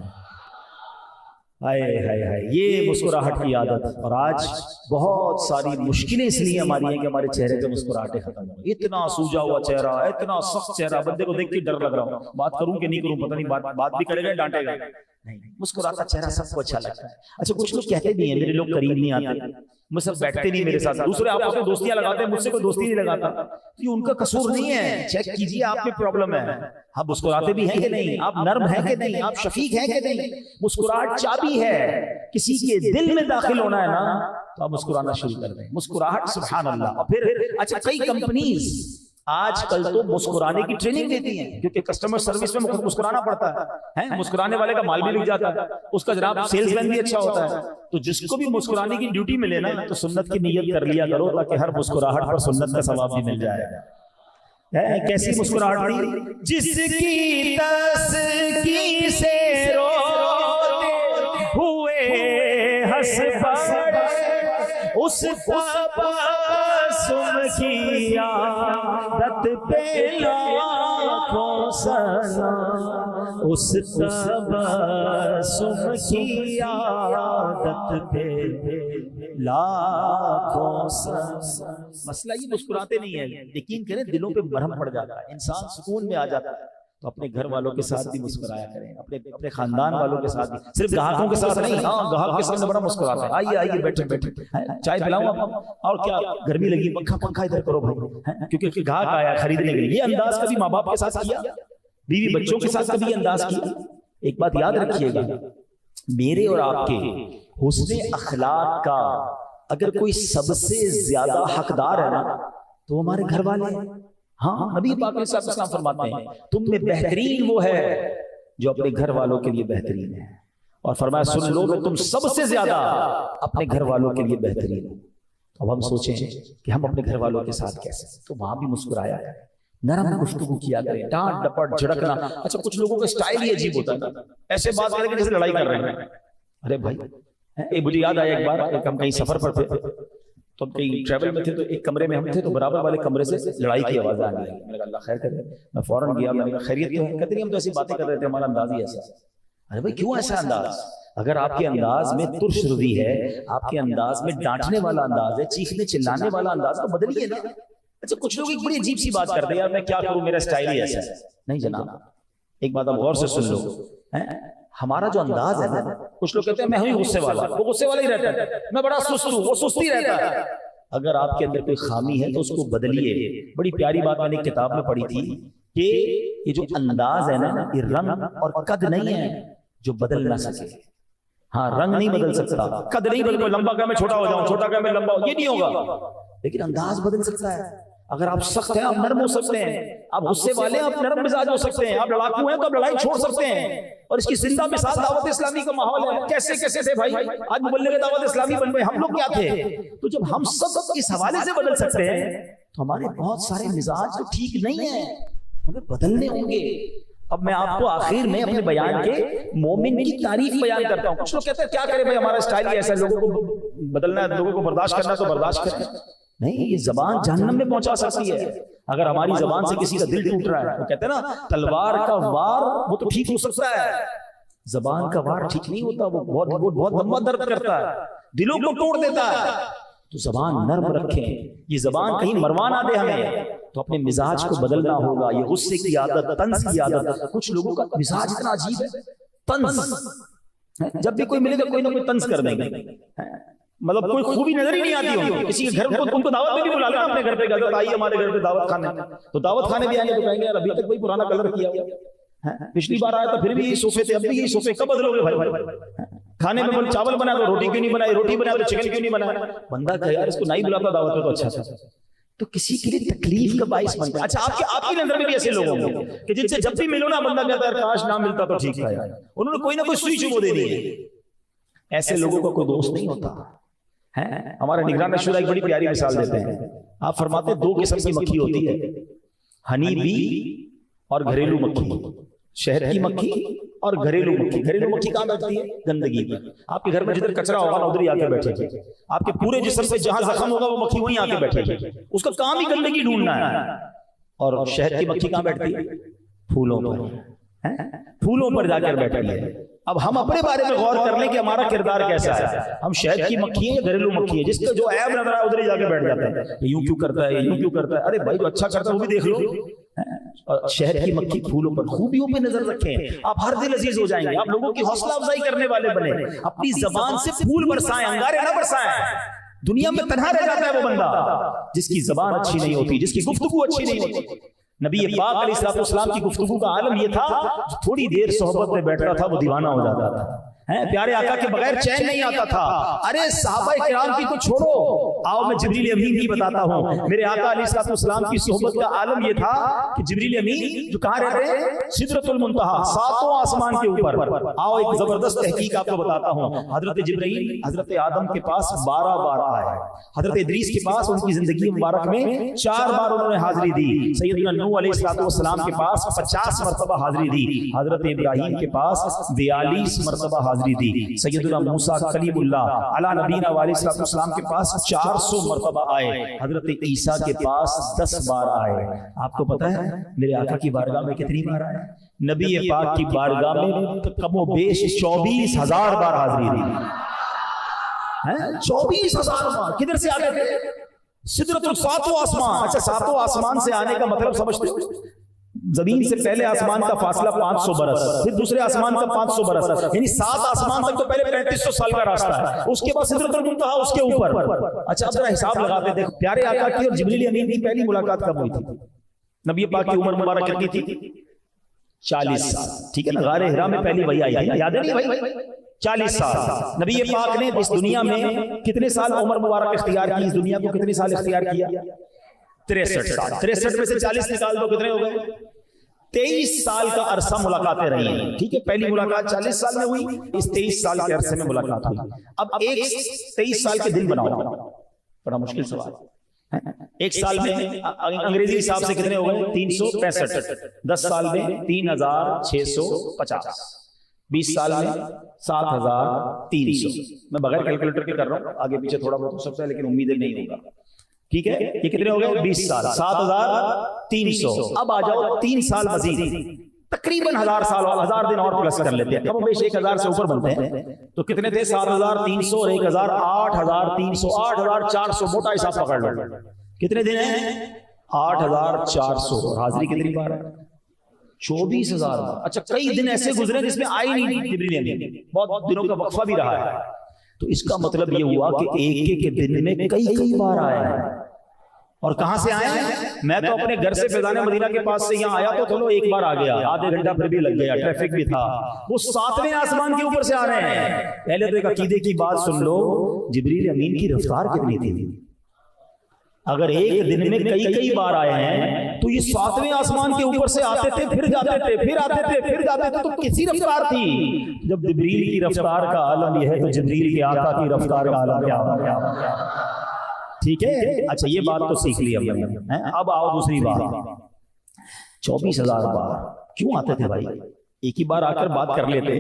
ہائے ہائے ہائے، یہ مسکراہٹ کی عادت. اور آج بہت ساری مشکلیں اس لیے ہماری ہیں کہ ہمارے چہرے پہ مسکراہٹیں ختم ہو. اتنا سوجا ہوا چہرہ، اتنا سخت چہرہ، بندے کو دیکھ کے ڈر لگ رہا ہوں بات کروں کہ نہیں کروں، پتہ نہیں بات بھی کرے گا ڈانٹے گا. نہیں، مسکراتا چہرہ سب کو اچھا لگتا ہے. اچھا کچھ لوگ کہتے بھی ہیں میرے لوگ قریب نہیں آتے، مجھ سے بیٹھتے نہیں میرے ساتھ، دوسرے آپس میں دوستیاں لگاتے ہیں، مجھ سے کوئی دوستی نہیں لگاتا. یہ ان کا قصور نہیں ہے، چیک کیجئے آپ میں پرابلم ہے. آپ مسکراتے بھی ہیں کہ نہیں، آپ نرم ہیں کہ نہیں، آپ شفیق ہیں کہ نہیں. مسکراہٹ چابی ہے. کسی کے دل میں داخل ہونا ہے نا تو آپ مسکرانا شروع کر دیں. مسکراہٹ سبحان اللہ. اور پھر اچھا کئی کمپنیز آج کل تو مسکرانے کی ٹریننگ دیتی ہیں کیونکہ کسٹمر سروس میں مسکرانا پڑتا ہے. مسکرانے والے کا مال بھی لکھ جاتا ہے، اس کا جناب سیلز مین بھی اچھا ہوتا ہے. تو جس کو بھی مسکرانے کی ڈیوٹی ملے نا تو سنت کی نیت کر لیا کرو تاکہ ہر مسکراہٹ پر سنت کا ثواب بھی مل جائے. کیسی مسکراہٹ تھی؟ جس کی تسکی سے روتے ہوئے ہنس پڑے، اس تبسم کی عادت پہ لاکھوں سلام، اس تبسم کی عادت پہ لاکھوں سلام. مسئلہ یہ مسکراتے نہیں ہیں، یقین کریں دلوں پہ مرہم پڑ جاتا ہے، انسان سکون میں آ جاتا ہے. تو اپنے گھر والوں کے ساتھ بھی مسکرایا کریں، اپنے خاندان والوں کے ساتھ بھی، صرف گاہکوں کے ساتھ نہیں. ہاں گاہک کے سامنے بڑا مسکراتے ہیں، آئیے آئیے بیٹھے بیٹھے چائے پلاؤں آپ، اور کیا گرمی لگی پنکھا ادھر کرو بھائی، کیونکہ گاہک آیا خریدنے کے لیے. یہ انداز کبھی ماں باپ کے ساتھ کیا، بیوی بچوں کے ساتھ کبھی انداز کیا؟ ایک بات یاد رکھیے گا، میرے اور آپ کے حسن اخلاق کا اگر کوئی سب سے زیادہ حقدار ہے نا تو ہمارے گھر والے ہیں. ہاں نبی پاک علیہ السلام فرماتے ہیں تم میں بہترین وہ ہے جو اپنے گھر والوں کے لیے بہترین ہے، اور فرمایا سن لو تم سب سے زیادہ اپنے گھر والوں کے لیے بہترین ہو. اب ہم سوچیں کہ ہم اپنے گھر والوں کے ساتھ کیسے، تو وہاں بھی مسکرایا کریں، نرم گفتگو کیا کریں، ڈانٹ ڈپٹ جھڑکنا. اچھا کچھ لوگوں کا اسٹائل ہی عجیب ہوتا ہے، ایسے بات کریں کہ جیسے لڑائی کر رہے ہیں. ارے بھائی مجھے یاد آیا ایک بار ہم کہیں سفر پر تھے تو ہم کہیں ٹریول میں تھے، تو ایک کمرے میں ہم تھے تو برابر والے کمرے سے لڑائی کی آوازیں آنے لگی. میں نے کہا اللہ خیر کرے، میں فوراً گیا، میں نے کہا خیریت کیا ہے؟ کہتے نہیں ہم تو ایسی باتیں کر رہے تھے، ہمارا انداز ہی ایسا. ارے بھائی کیوں ایسا انداز؟ اگر آپ کے انداز میں ترش روی ہے، آپ کے انداز میں ڈانٹنے والا انداز ہے، چیخنے چلانے والا انداز، تو بدلیے نا. اچھا کچھ لوگ ایک بڑی عجیب سی بات کرتے ہیں، یار میں کیا کروں میرا اسٹائل ہی ایسا ہے. نہیں جناب، ایک بات آپ غور سے سن لو، ہمارا جو انداز ہے نا، کچھ لوگ کہتے ہیں میں ہوں غصے والا، وہ غصے والا ہی رہتا ہے، میں بڑا سست ہوں، وہ سستی رہتا ہے. اگر آپ کے اندر کوئی خامی ہے تو اس کو بدلیے. بڑی پیاری بات میں نے کتاب میں پڑھی تھی کہ یہ جو انداز ہے نا، یہ رنگ اور قد نہیں ہے جو بدل نہ سکے. ہاں رنگ نہیں بدل سکتا، قد نہیں بدل، لمبا کہ میں چھوٹا ہو جاؤں، چھوٹا کہ میں لمبا ہو، یہ نہیں ہوگا. لیکن انداز بدل سکتا ہے. اگر آپ سخت ہیں آپ نرم ہو سکتے ہیں، آپ غصے والے ہیں آپ نرم مزاج ہو سکتے ہیں، آپ لڑاکو ہیں تو آپ لڑائی چھوڑ سکتے ہیں. اور اس کی زندہ مثال دعوت اسلامی کا ماحول ہے. کیسے کیسے تھے بھائی، آج مبلغ دعوت اسلامی بن گئے، ہم لوگ کیا تھے؟ تو جب ہم سب اس حوالے سے بدل سکتے ہیں تو ہمارے بہت سارے مزاج تو ٹھیک نہیں ہیں، ہمیں بدلنے ہوں گے. اب میں آپ کو آخر میں اپنے بیان کے مومن کی تعریف بیان کرتا ہوں. کچھ لوگ کہتے ہیں کیا کرے بھائی ہمارا اسٹائل ہی ایسا ہے، لوگوں کو بدلنا ہے، لوگوں کو برداشت کرنا ہے تو برداشت کریں. نہیں، یہ زبان جہنم میں پہنچا سکتی ہے. اگر ہماری زبان سے کسی کا دل ٹوٹ رہا ہے، وہ کہتے ہیں نا تلوار کا وار وہ تو ٹھیک ہو سکتا ہے، زبان کا وار ٹھیک نہیں ہوتا، وہ بہت لمبا درد کرتا ہے. دلوں کو توڑ دیتا ہے. تو زبان نرم رکھیں, یہ زبان کہیں مروا نہ دے ہمیں. تو اپنے مزاج کو بدلنا ہوگا. یہ غصے کی عادت, طنز کی عادت, کچھ لوگوں کا مزاج اتنا عجیب ہے, طنز. جب بھی کوئی ملے گا کوئی نہ کوئی طنز کر دیں گے, مطلب کوئی خوبی نظر ہی نہیں آتی ہوگی. کسی کے گھر کو ان کو دعوت میں بھی بلا لینا اپنے گھر پہ, کہ آئیے ہمارے گھر پہ دعوت کھانے. تو دعوت کھانے بھی آئیں گے تو کہیں گے یار ابھی تک کوئی پرانا کلر کیا ہوا, پچھلی بار آیا تو پھر بھی یہی صوفے تھے, اب بھی یہی صوفے, کب بدلو گے بھائی؟ کھانے میں چاول بنا تو روٹی کیوں نہیں بنائی, روٹی بنا تو چکن کیوں نہیں بنایا؟ بندہ کہ یار اس کو نہیں بلاتا دعوت میں تو اچھا تھا. تو کسی کے لیے تکلیف کا باعث بنتا ہے. اچھا آپ کی نظر میں بھی ایسے لوگ ہوں گے کہ جن سے جب بھی ملو نا بندہ کہتا ہے کاش نہ ملتا تو ٹھیک تھا, انہوں نے کوئی نہ کوئی سوئی چبو دے دی ہے. ایسے لوگوں کا کوئی دوست نہیں ہوتا ہے. ہمارے نگران شورا ایک بڑی پیاری مثال دیتے ہیں. آپ فرماتے ہیں 2 قسم کی مکھی ہوتی ہے, ہنی بی اور گھریلو مکھی. شہر کی مکھی اور گھریلو مکھی. گھریلو مکھی کہاں بیٹھتی ہے؟ گندگی پر. آپ کے گھر میں جدھر کچرا ہوگا ادھر ہی آ کے بیٹھے گی. آپ کے پورے جسم پہ جہاں زخم ہوگا وہ مکھی وہیں آ کے بیٹھے گی. اس کا کام ہی گندگی ڈھونڈنا ہے. اور شہر کی مکھی کہاں بیٹھتی ہے؟ پھولوں پر. پھولوں پر جا کر بیٹھتی ہے. اب ہم اپنے بارے میں غور کر لیں کہ ہمارا کردار کیسا ہے. ہم شہد کی مکھی ہیں یا گھریلو مکھی ہے؟ جس کا جو عیب نظر آئے ادھر ہی جا کے بیٹھ جاتے ہیں, یہ یوں کیوں کرتا ہے, یہ یوں کیوں کرتا ہے. ارے بھائی جو اچھا کرتا ہے وہ بھی دیکھ لو. شہد کی مکھی پھولوں پر, خوبیوں پہ نظر رکھیں. آپ ہر دل عزیز ہو جائیں گے. آپ لوگوں کی حوصلہ افزائی کرنے والے بنے. اپنی زبان سے پھول برسائیں, انگارے نہ برسائیں. دنیا میں تنہا رہ جاتا ہے وہ بندہ جس کی زبان اچھی نہیں ہوتی, جس کی گفتگو اچھی نہیں ہوتی. نبی پاک علیہ الصلوۃ والسلام کی گفتگو کا عالم یہ تھا, تھوڑی دیر صحبت میں بیٹھتا تھا وہ دیوانہ ہو جاتا تھا. پیارے آقا کے بغیر چین نہیں آتا تھا. ارے صحابہ کرام کی تو چھوڑو, آؤ میں جبریل امین کی بتاتا ہوں. میرے آقا علیہ الصلوۃ والسلام کی صحبت کا عالم یہ تھا کہ جبریل امین جو کہاں رہتے ہیں؟ سدرۃ المنتہا, 7 آسمان کے اوپر. آؤ ایک زبردست تحقیق آپ کو بتاتا ہوں. حضرت جبرائیل حضرت آدم کے پاس 12 بار آئے. حضرت ادریس کے پاس ان کی زندگی مبارک میں 4 بار انہوں نے حاضری دی. سیدنا نوح علیہ الصلوۃ والسلام کے پاس 50 مرتبہ حاضری دی. حضرت ابراہیم کے پاس 42 مرتبہ حاضری دی. سیدنا موسیٰ کلیم اللہ علی نبینا علیہ السلام کے پاس 400 مرتبہ آئے. حضرت عیسیٰ کے پاس 10 بار آئے. آپ کو پتہ ہے میرے آقا کی بارگاہ میں کتنی بار آئے؟ نبی پاک کی بارگاہ میں کم و بیش 24,000 بار حاضری دی. 24,000 بار. کدھر سے آ گئے تھے؟ سدرۃ الساتوں آسمان. اچھا 7 آسمان سے آنے کا مطلب سمجھتے ہو؟ زمین سے پہلے آسمان کا فاصلہ 500 برس, پھر دوسرے آسمان کا 500 برس, یعنی 7 آسمان تک تو پہلے 3500 سال کا راستہ ہے. اس کے بعد سدرۃ المنتہا اس کے اوپر. اچھا اب ذرا حساب لگاتے دیکھو پیارے آقا کی اور جبریل امین کی پہلی ملاقات کب ہوئی تھی؟ نبی پاک کی عمر مبارک کتنی تھی؟ 40 سال. ٹھیک ہے نا, غار حرا میں پہلی وحی آئی تھی, یاد ہے نہیں بھائی؟ 40 سال. نبی پاک نے اس دنیا میں کتنے سال عمر مبارک اختیار کی؟ اس دنیا کو کتنے سال اختیار کیا؟ 63 سال. 63 میں سے 40 نکال دو, کتنے ہو گئے؟ 23 سال کا عرصہ ملاقاتیں رہی ہیں. ٹھیک ہے, پہلی ملاقات 40 سال میں ہوئی, اس 23 سال کے عرصے میں ملاقات ہوئی. اب ایک 23 سال کے دن بناؤ, بڑا مشکل سوال. ایک سال میں انگریزی حساب سے کتنے ہو گئے؟ 365. 10 سال میں 3650. 20 سال میں 7300. میں بغیر کیلکولیٹر کے کر رہا ہوں, آگے پیچھے تھوڑا بہت ہو سکتا ہے لیکن امید نہیں ہوگا. ٹھیک ہے, یہ کتنے ہو گئے؟ 20 سال. 7300. اب آ جاؤ 3 سال مزید, تقریباً 1000 سال, 1000 دن اور پلس کر لیتے ہیں. کم و بیش 1000 سے اوپر بنتے ہیں. تو کتنے تھے؟ 7300 اور 1000 8300, 8400. موٹا حساب پکڑ لو, کتنے دن ہیں؟ 8400. اور حاضری کتنی بار ہے؟ 24,000. اچھا کئی دن ایسے گزرے جس میں آئی نہیں جبریل امین, بہت دنوں کا وقفہ بھی رہا ہے. تو اس کا مطلب یہ ہوا کہ ایک دن میں کئی بار آیا ہے. اور کہاں سے آئے ہیں؟ میں تو اپنے گھر سے فیضان مدینہ کے پاس سے یہاں آیا تو چلو ایک بار آ گیا, آدھے گھنٹہ پھر بھی لگ گیا, ٹریفک بھی تھا. وہ 7ویں آسمان کے اوپر سے آ رہے ہیں. پہلے تو ایک عقیدے کی بات سن لو, جبریل امین کی رفتار کتنی تھی؟ اگر ایک دن میں کئی بار آئے ہیں تو یہ 7ویں آسمان کے اوپر سے آتے تھے, پھر جاتے تھے, پھر آتے تھے, پھر جاتے تھے. تو کسی رفتار تھی؟ جب جبریل کی رفتار کا عالم یہ ہے تو جبریل کے آقا کی رفتار کا عالم کیا ہوگا؟ ٹھیک ہے. اچھا یہ بات تو سیکھ لی ہم نے. اب آؤ دوسری بات. 24,000 بار کیوں آتے تھے بھائی؟ ایک ہی بار آ کر بات کر لیتے,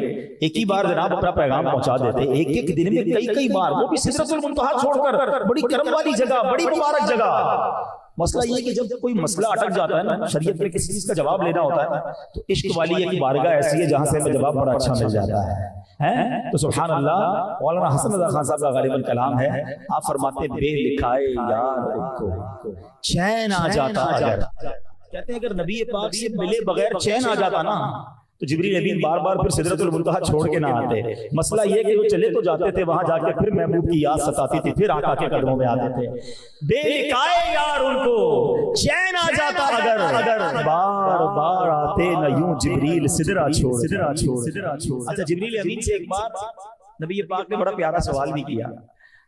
ایک ہی بار جناب اپنا پیغام پہنچا دیتے. ایک دن میں کئی بار, وہ بھی سدرۃ المنتہا چھوڑ کر, بڑی کرم والی جگہ, بڑی مبارک جگہ. مسئلہ یہ کہ جب کوئی مسئلہ اٹک جاتا ہے نا, شریعت میں کسی چیز کا جواب لینا ہوتا ہے نا, تو عشق والی ایک بارگاہ ایسی ہے جہاں سے ہمیں جواب بڑا اچھا مل جاتا ہے. تو سبحان اللہ، مولانا حسن رضا خان صاحب کا غالب الکلام ہے، آپ فرماتے ہیں بے لکھائے یار ان کو چین آ جاتا اگر، کہتے ہیں اگر نبی پاک سے ملے بغیر چین آ جاتا نا تو جبریل امین بار بار پھر سدرۃ المنتہا چھوڑ کے نہ آتے۔ مسئلہ یہ کہ وہ چلے تو جاتے تھے، وہاں جا کے پھر محبوب کی یاد ستاتی تھی، پھر آقا کے قدموں میں آتے تھے۔ بے لکھائے یار ان کو چین آ جاتا اگر بار بار آتے نہ یوں جبریل سدرہ چھوڑ۔ اچھا، جبریل امین سے ایک بار نبی پاک نے بڑا پیارا سوال بھی کیا۔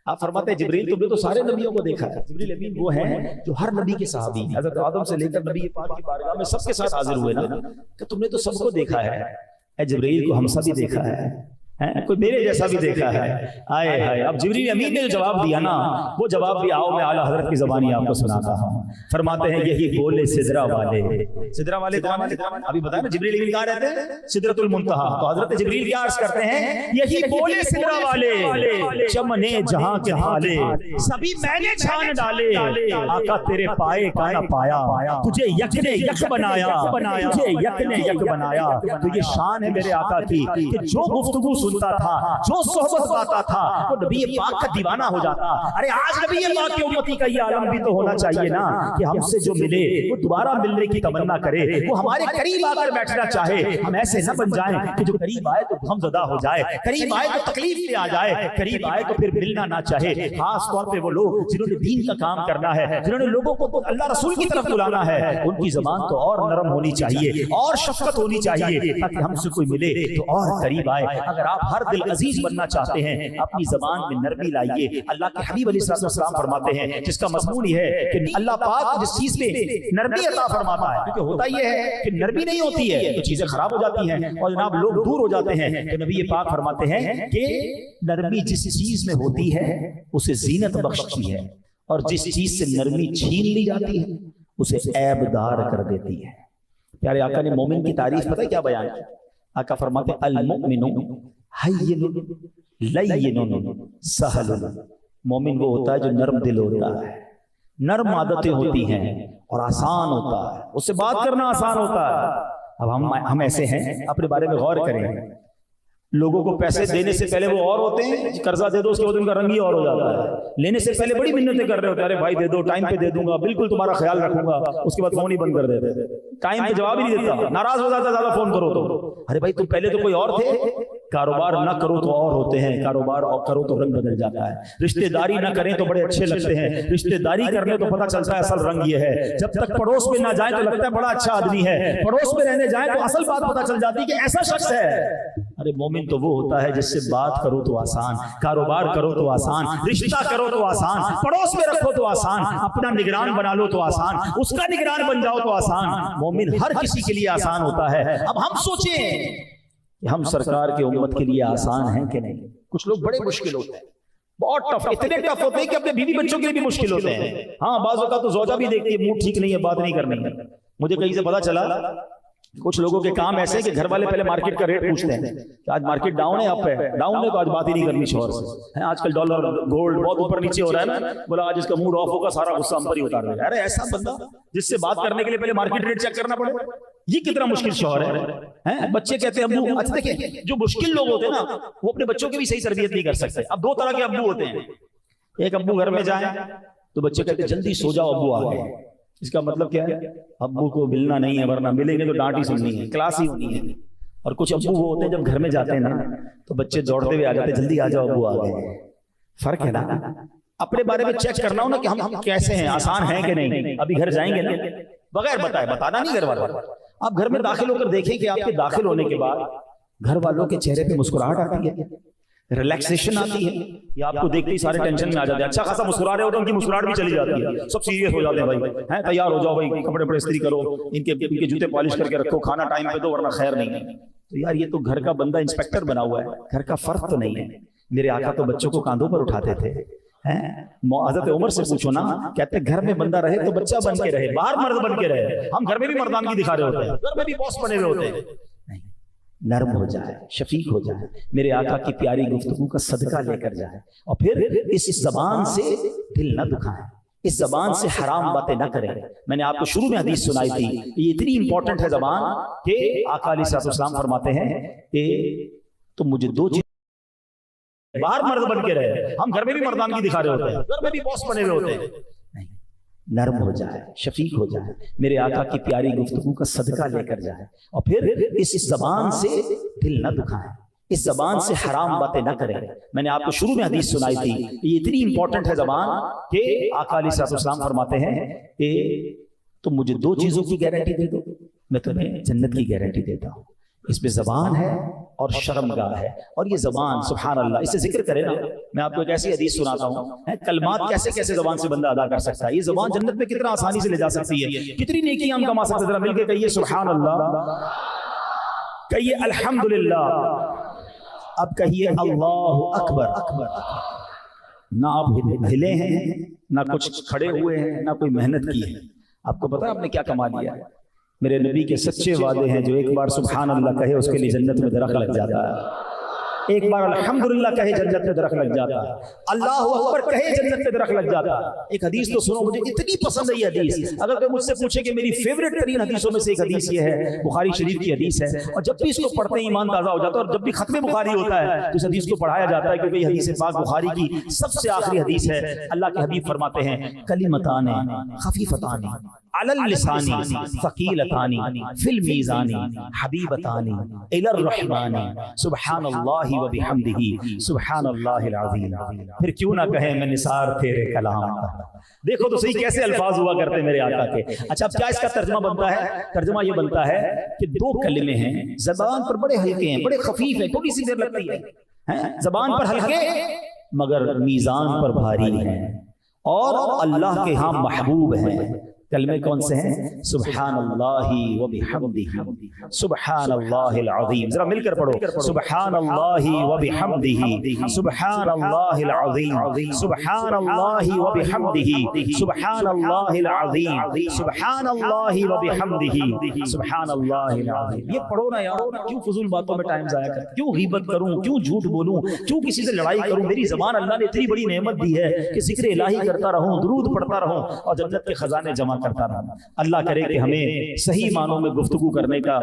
آپ فرماتے ہیں جبریل تم نے تو سارے نبیوں کو دیکھا ہے۔ جبریل امین وہ ہیں جو ہر نبی کے صحابی ہیں، حضرت آدم سے لے کر نبی پاک کی بارگاہ میں سب کے ساتھ حاضر ہوئے نا، کہ تم نے تو سب کو دیکھا ہے۔ اے جبریل کو ہم سب بھی دیکھا ہے، کوئی میرے جیسا بھی دیکھا ہے۔ آئے ہائے، اب جبریل امین نے جو جواب دیا نا، وہ جواب بھی آؤ میں اعلیٰ حضرت کی زبانی آپ کو سناتا ہوں۔ فرماتے ہیں یہی بولے سدرہ والے۔ سدرہ والے کون ہیں؟ ابھی بتایا نا جبریل امین کہاں رہتے ہیں؟ سدرۃ المنتہا۔ تو حضرت جبریل کیا عرض کرتے ہیں؟ یہی بولے سدرہ والے، چمنے جہاں کے حالے سبھی میں نے چھان ڈالے، آقا تیرے پائے کا نہ پایا، تجھے یک نے یک بنایا، تجھے یک نے یک بنایا۔ تو یہ شان ہے میرے آقا کی کہ جو گفتگو سنتا تھا، جو صحبت پاتا تھا، وہ نبی پاک کا دیوانہ ہو جاتا۔ ارے آج نبی پاک کی امتی کا یہ عالم بھی تو ہونا چاہیے نا کہ ہم سے جو ملے وہ دوبارہ ملنے کی تمنا کرے، وہ ہمارے قریب آ کر بیٹھنا چاہے۔ ہم ایسے نہ بن جائیں کہ جو قریب آئے تو غم زدہ ہو جائے، قریب آئے تو تکلیف لے آ جائے، قریب آئے تو پھر ملنا نہ چاہے۔ خاص طور پہ وہ لوگ جنہوں نے دین کا کام کرنا ہے، جنہوں نے لوگوں کو اللہ رسول کی طرف بلانا ہے، ان کی زبان تو اور نرم ہونی چاہیے اور شفقت ہونی چاہیے تاکہ ہم سے کوئی ملے تو اور قریب آئے۔ اگر آپ ہر دل عزیز بننا چاہتے ہیں، اپنی زبان میں نرمی لائیے۔ اللہ کے حبیب علیہ السلام فرماتے ہیں، جس کا مضمون یہ ہے کہ اللہ پاک جس چیز میں نرمی عطا فرماتا ہے، کیونکہ ہوتا یہ ہے کہ نرمی نہیں ہوتی ہے تو چیزیں خراب ہو جاتی ہیں اور جناب لوگ دور ہو جاتے ہیں، تو نبی پاک فرماتے ہیں کہ نرمی جس چیز میں ہوتی ہے اسے زینت بخشتی ہے، اور جس چیز سے نرمی چھین لی جاتی ہے اسے عیب دار کر دیتی ہے۔ پیارے آقا نے مومن کی تعریف پتہ کیا بیان کی؟ آقا فرماتے ہیں المؤمن حین لین سہل۔ مومن وہ ہوتا ہے جو نرم دل ہوتا ہے، نرم عادتیں ہوتی ہیں اور آسان ہوتا ہے، اس سے بات کرنا آسان ہوتا ہے۔ اب ہم ایسے ہیں، اپنے بارے میں غور کریں۔ لوگوں کو پیسے دینے سے پہلے وہ اور ہوتے ہیں، قرضہ دے دو اس کے بعد ان کا رنگ ہی اور ہو جاتا ہے۔ لینے سے پہلے بڑی منتیں کر رہے ہوتے ہیں، ارے بھائی دے دو، ٹائم پہ دے دوں گا، بالکل تمہارا خیال رکھوں گا، اس کے بعد فون ہی بند کر دیتے، ٹائم پہ جواب ہی نہیں دیتا، ناراض ہو جاتا زیادہ فون کرو تو۔ ارے بھائی تم پہلے تو کوئی اور تھے، کاروبار نہ کرو تو اور ہوتے ہیں، کاروبار اور کرو تو رنگ بدل جاتا ہے۔ رشتہ داری نہ کریں تو بڑے اچھے لگتے ہیں، رشتہ داری کرنے تو پتہ چلتا ہے اصل رنگ یہ ہے۔ جب تک پڑوس میں نہ جائیں تو لگتا ہے بڑا اچھا آدمی ہے، پڑوس میں رہنے جائیں تو اصل بات پتہ چل جاتی ہے کہ ایسا شخص ہے۔ ارے مومن تو وہ ہوتا ہے جس سے بات کرو تو آسان، کاروبار کرو تو آسان، رشتہ کرو تو آسان، پڑوس میں رکھو تو آسان، اپنا نگران بنا لو تو آسان، اس کا نگران بن جاؤ تو آسان۔ مومن ہر کسی کے لیے آسان ہوتا ہے۔ اب ہم سوچیں کہ ہم سرکار کی امت کے لیے آسان ہیں کہ نہیں؟ کچھ لوگ بڑے مشکل ہوتے ہیں، بہت ٹف، اتنے ٹف ہوتے ہیں کہ اپنے بیوی بچوں کے لیے بھی مشکل ہوتے ہیں۔ ہاں بعض اوقات تو زوجہ بھی دیکھتی ہے موڈ ٹھیک نہیں ہے، بات نہیں کرنی ہے۔ مجھے کہیں سے پتا چلا کچھ لوگوں کے کام ایسے کہ گھر والے پہلے مارکیٹ کا ریٹ پوچھتے ہیں کہ آج مارکیٹ ڈاؤن ہے، اپ ہے، ڈاؤن ہے تو آج بات ہی نہیں کرنی شوہر سے۔ آج کل ڈالر گولڈ بہت اوپر نیچے ہو رہا ہے نا، بولا آج اس کا موڈ آف ہوگا، سارا غصہ ہم پر ہی اتار دے گا۔ ارے ایسا بندہ جس سے بات کرنے کے لیے پہلے مارکیٹ ریٹ چیک کرنا پڑے، یہ کتنا مشکل شوہر ہے۔ بچے کہتے ہیں ابو، اچھا دیکھیں جو مشکل لوگ ہوتے ہیں نا وہ اپنے بچوں کی بھی صحیح تربیت نہیں کر سکتے۔ اب دو طرح کے ابو ہوتے ہیں، ایک ابو گھر میں جائیں تو بچے کہتے ہیں جلدی سو جاؤ ابو آ گئے۔ اس کا مطلب کیا ہے؟ ابو کو ملنا نہیں ہے، ورنہ ملیں گے تو ڈانٹ ہی سننی ہے، کلاس ہی ہونی ہے۔ اور کچھ ابو وہ ہوتے ہیں جب گھر میں جاتے ہیں نا تو بچے دوڑتے ہوئے آ جاتے ہیں، جلدی آ جاؤ ابو آ گئے۔ فرق ہے نا، اپنے بارے میں چیک کرنا ہو نا کہ ہم کیسے ہیں، آسان ہیں کہ نہیں۔ ابھی گھر جائیں گے نا بغیر بتائے، بتانا نہیں گھر والوں، آپ گھر میں داخل ہو کر دیکھیں کہ آپ کے داخل ہونے کے بعد گھر والوں کے چہرے پہ مسکراہٹ آتی ہے، ریلیکسیشن آتی ہے، یا آپ کو دیکھتے ہی سارے ٹینشن میں آ جاتے ہیں، اچھا خاصا مسکرا رہے ہوتے ہیں ان کی مسکراہٹ بھی چلی جاتی ہے، سب سیریس ہو جاتے ہیں، بھائی تیار ہو جاؤ، بھائی کپڑے پڑے استری کرو، ان کے جوتے پالش کر کے رکھو، کھانا ٹائم پہ دو ورنہ خیر نہیں ہے۔ تو یار یہ تو گھر کا بندہ انسپیکٹر بنا ہوا ہے، گھر کا فرد تو نہیں ہے۔ میرے آقا تو بچوں کو کاندھوں پر اٹھاتے تھے۔ حضرت عمر سے پوچھو نا، کہتے گھر میں بندہ رہے تو بچہ بن کے رہے، باہر مرد بن کے رہے۔ ہم گھر میں بھی مردانگی دکھا رہے ہوتے ہیں، گھر میں بھی باس بنے ہوئے ہوتے ہیں۔ نرم ہو جائے، شفیق ہو جائے، میرے آقا کی پیاری گفتگو کا صدقہ لے کر جائے، اور پھر اس زبان سے دل نہ دکھائیں، اس زبان سے حرام باتیں نہ کریں۔ میں نے آپ کو شروع میں حدیث سنائی تھی، یہ اتنی امپورٹنٹ ہے زبان کہ آقا علیہ السلام فرماتے ہیں کہ تم مجھے دو چیز باہر مرد بن کے رہے، ہم گھر میں بھی مردانگی دکھا رہے ہوتے ہیں، گھر میں بھی باس بنے ہوئے ہوتے ہیں. نہیں، نرم ہو جائے، شفیق ہو جائے، میرے آقا کی پیاری گفتگو کا صدقہ لے کر جائے، اور پھر اس زبان سے دل نہ دکھائیں، اس زبان سے حرام باتیں نہ کریں. میں نے آپ کو شروع میں حدیث سنائی تھی، یہ اتنی امپورٹنٹ ہے زبان کہ آقا علیہ الصلوۃ والسلام فرماتے ہیں کہ تم مجھے دو چیزوں کی گارنٹی دے دو، میں تمہیں جنت کی گارنٹی دیتا ہوں. اس میں زبان ہے اور شرمگاہ ہے. اور یہ زبان سبحان اللہ، اسے ذکر کرے نا. میں آپ کو ایک ایسی حدیث سناتا ہوں، کلمات کیسے کیسے زبان سے بندہ ادا کر سکتا ہے. یہ زبان جنت میں کتنا آسانی سے لے جا سکتی ہے، کتنی نیکیاں ہم کما سکتے ہیں. ذرا مل کے کہیے سبحان اللہ، کہیے الحمدللہ، اب کہیے اللہ اکبر. نہ آپ ہلے ہیں، نہ کچھ کھڑے ہوئے ہیں، نہ کوئی محنت کی ہے. آپ کو پتا ہے آپ نے کیا کما لیا ہے؟ میرے نبی کے سچے وعدے ہیں، جو ایک بار سبحان اللہ کہے اس کے لیے جنت میں درخت لگ جاتا ہے. ایک بار الحمدللہ کہے جنت میں درخت لگ جاتا ہے. اللہ اکبر کہے جنت میں درخت لگ جاتا ہے. ایک حدیث تو سنو، مجھے اتنی پسند ہے یہ حدیث. اگر کوئی مجھ سے پوچھے کہ میری فیوریٹ ترین حدیثوں میں سے ایک حدیث یہ ہے، بخاری شریف کی حدیث ہے، اور جب بھی اس کو پڑھتے ہیں ایمان تازہ ہو جاتا ہے. اور جب بھی ختم بخاری ہوتا ہے تو اس حدیث کو پڑھایا جاتا ہے، کیونکہ یہ حدیث پاک بخاری کی سب سے آخری حدیث ہے. اللہ کے حبیب فرماتے ہیں کلمتان خفیفتان علی اللسان ثقیلتان فی المیزان حبیبتان الی الرحمن سبحان اللہ و بحمدہ سبحان اللہ العظیم. پھر کیوں نہ کہیں میں نثار تیرے کلام کا. دیکھو تو صحیح کیسے الفاظ ہوا کرتے میرے آقا کے. اچھا اب کیا اس کا ترجمہ بنتا ہے؟ ترجمہ یہ بنتا ہے کہ دو کلمے ہیں، زبان پر بڑے ہلکے ہیں، بڑے خفیف ہیں، تھوڑی سی دیر لگتی ہے، زبان پر ہلکے مگر میزان پر بھاری ہیں، اور اللہ کے ہاں محبوب ہیں. کلمے کون سے ہیں؟ سبحان اللہ و بحمدہ سبحان اللہ العظیم. ذرا مل کر پڑھو، سبحان اللہ و بحمدہ سبحان اللہ العظیم سبحان اللہ و بحمدہ سبحان اللہ العظیم سبحان اللہ و بحمدہ سبحان اللہ العظیم. یہ پڑھو نا یار، کیوں فضول باتوں میں ٹائم ضائع کروں، کیوں غیبت کروں، کیوں جھوٹ بولوں، کیوں کسی سے لڑائی کروں. میری زبان اللہ نے اتنی بڑی نعمت دی ہے کہ ذکر الہی کرتا رہوں، درود پڑھتا رہوں، اور جنت کے خزانے جمع کرتا رہا. اللہ کرے کہ ہمیں صحیح معنوں میں گفتگو کرنے کا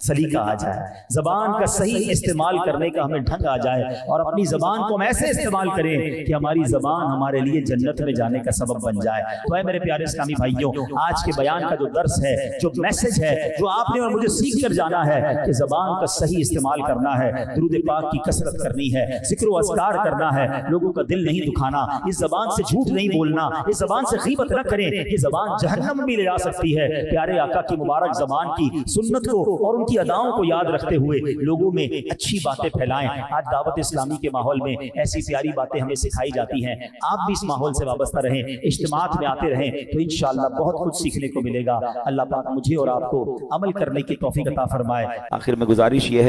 سلیقہ آ جائے، زبان کا صحیح استعمال کرنے کا ہمیں ڈھنگ آ جائے، اور اپنی زبان کو ہم ایسے استعمال کریں کہ ہماری زبان ہمارے لیے جنت میں جانے کا سبب بن جائے. تو اے میرے پیارے اسلامی بھائیوں، آج کے بیان کا جو درس ہے، جو میسج ہے، جو آپ نے اور مجھے سیکھ کر جانا ہے کہ زبان کا صحیح استعمال کرنا ہے، درود پاک کی کثرت کرنی ہے، ذکر و اذکار کرنا ہے، لوگوں کا دل نہیں دکھانا، اس زبان سے جھوٹ نہیں بولنا، اس زبان سے غیبت نہ کریں. یہ زبان جہنم بھی لے جا سکتی ہے. پیارے آقا کی مبارک زبان کی سنت کو اور ان کی اداؤں کو یاد رکھتے ہوئے لوگوں میں اچھی باتیں پھیلائیں. آج دعوت اسلامی کے ماحول میں ایسی پیاری باتیں ہمیں سکھائی جاتی ہیں. آپ بھی اس ماحول سے وابستہ رہیں، اجتماعات میں آتے رہیں، تو انشاءاللہ بہت کچھ سیکھنے کو ملے گا. اللہ پاک مجھے اور آپ کو عمل کرنے کی توفیق عطا فرمائے. آخر میں گزارش یہ ہے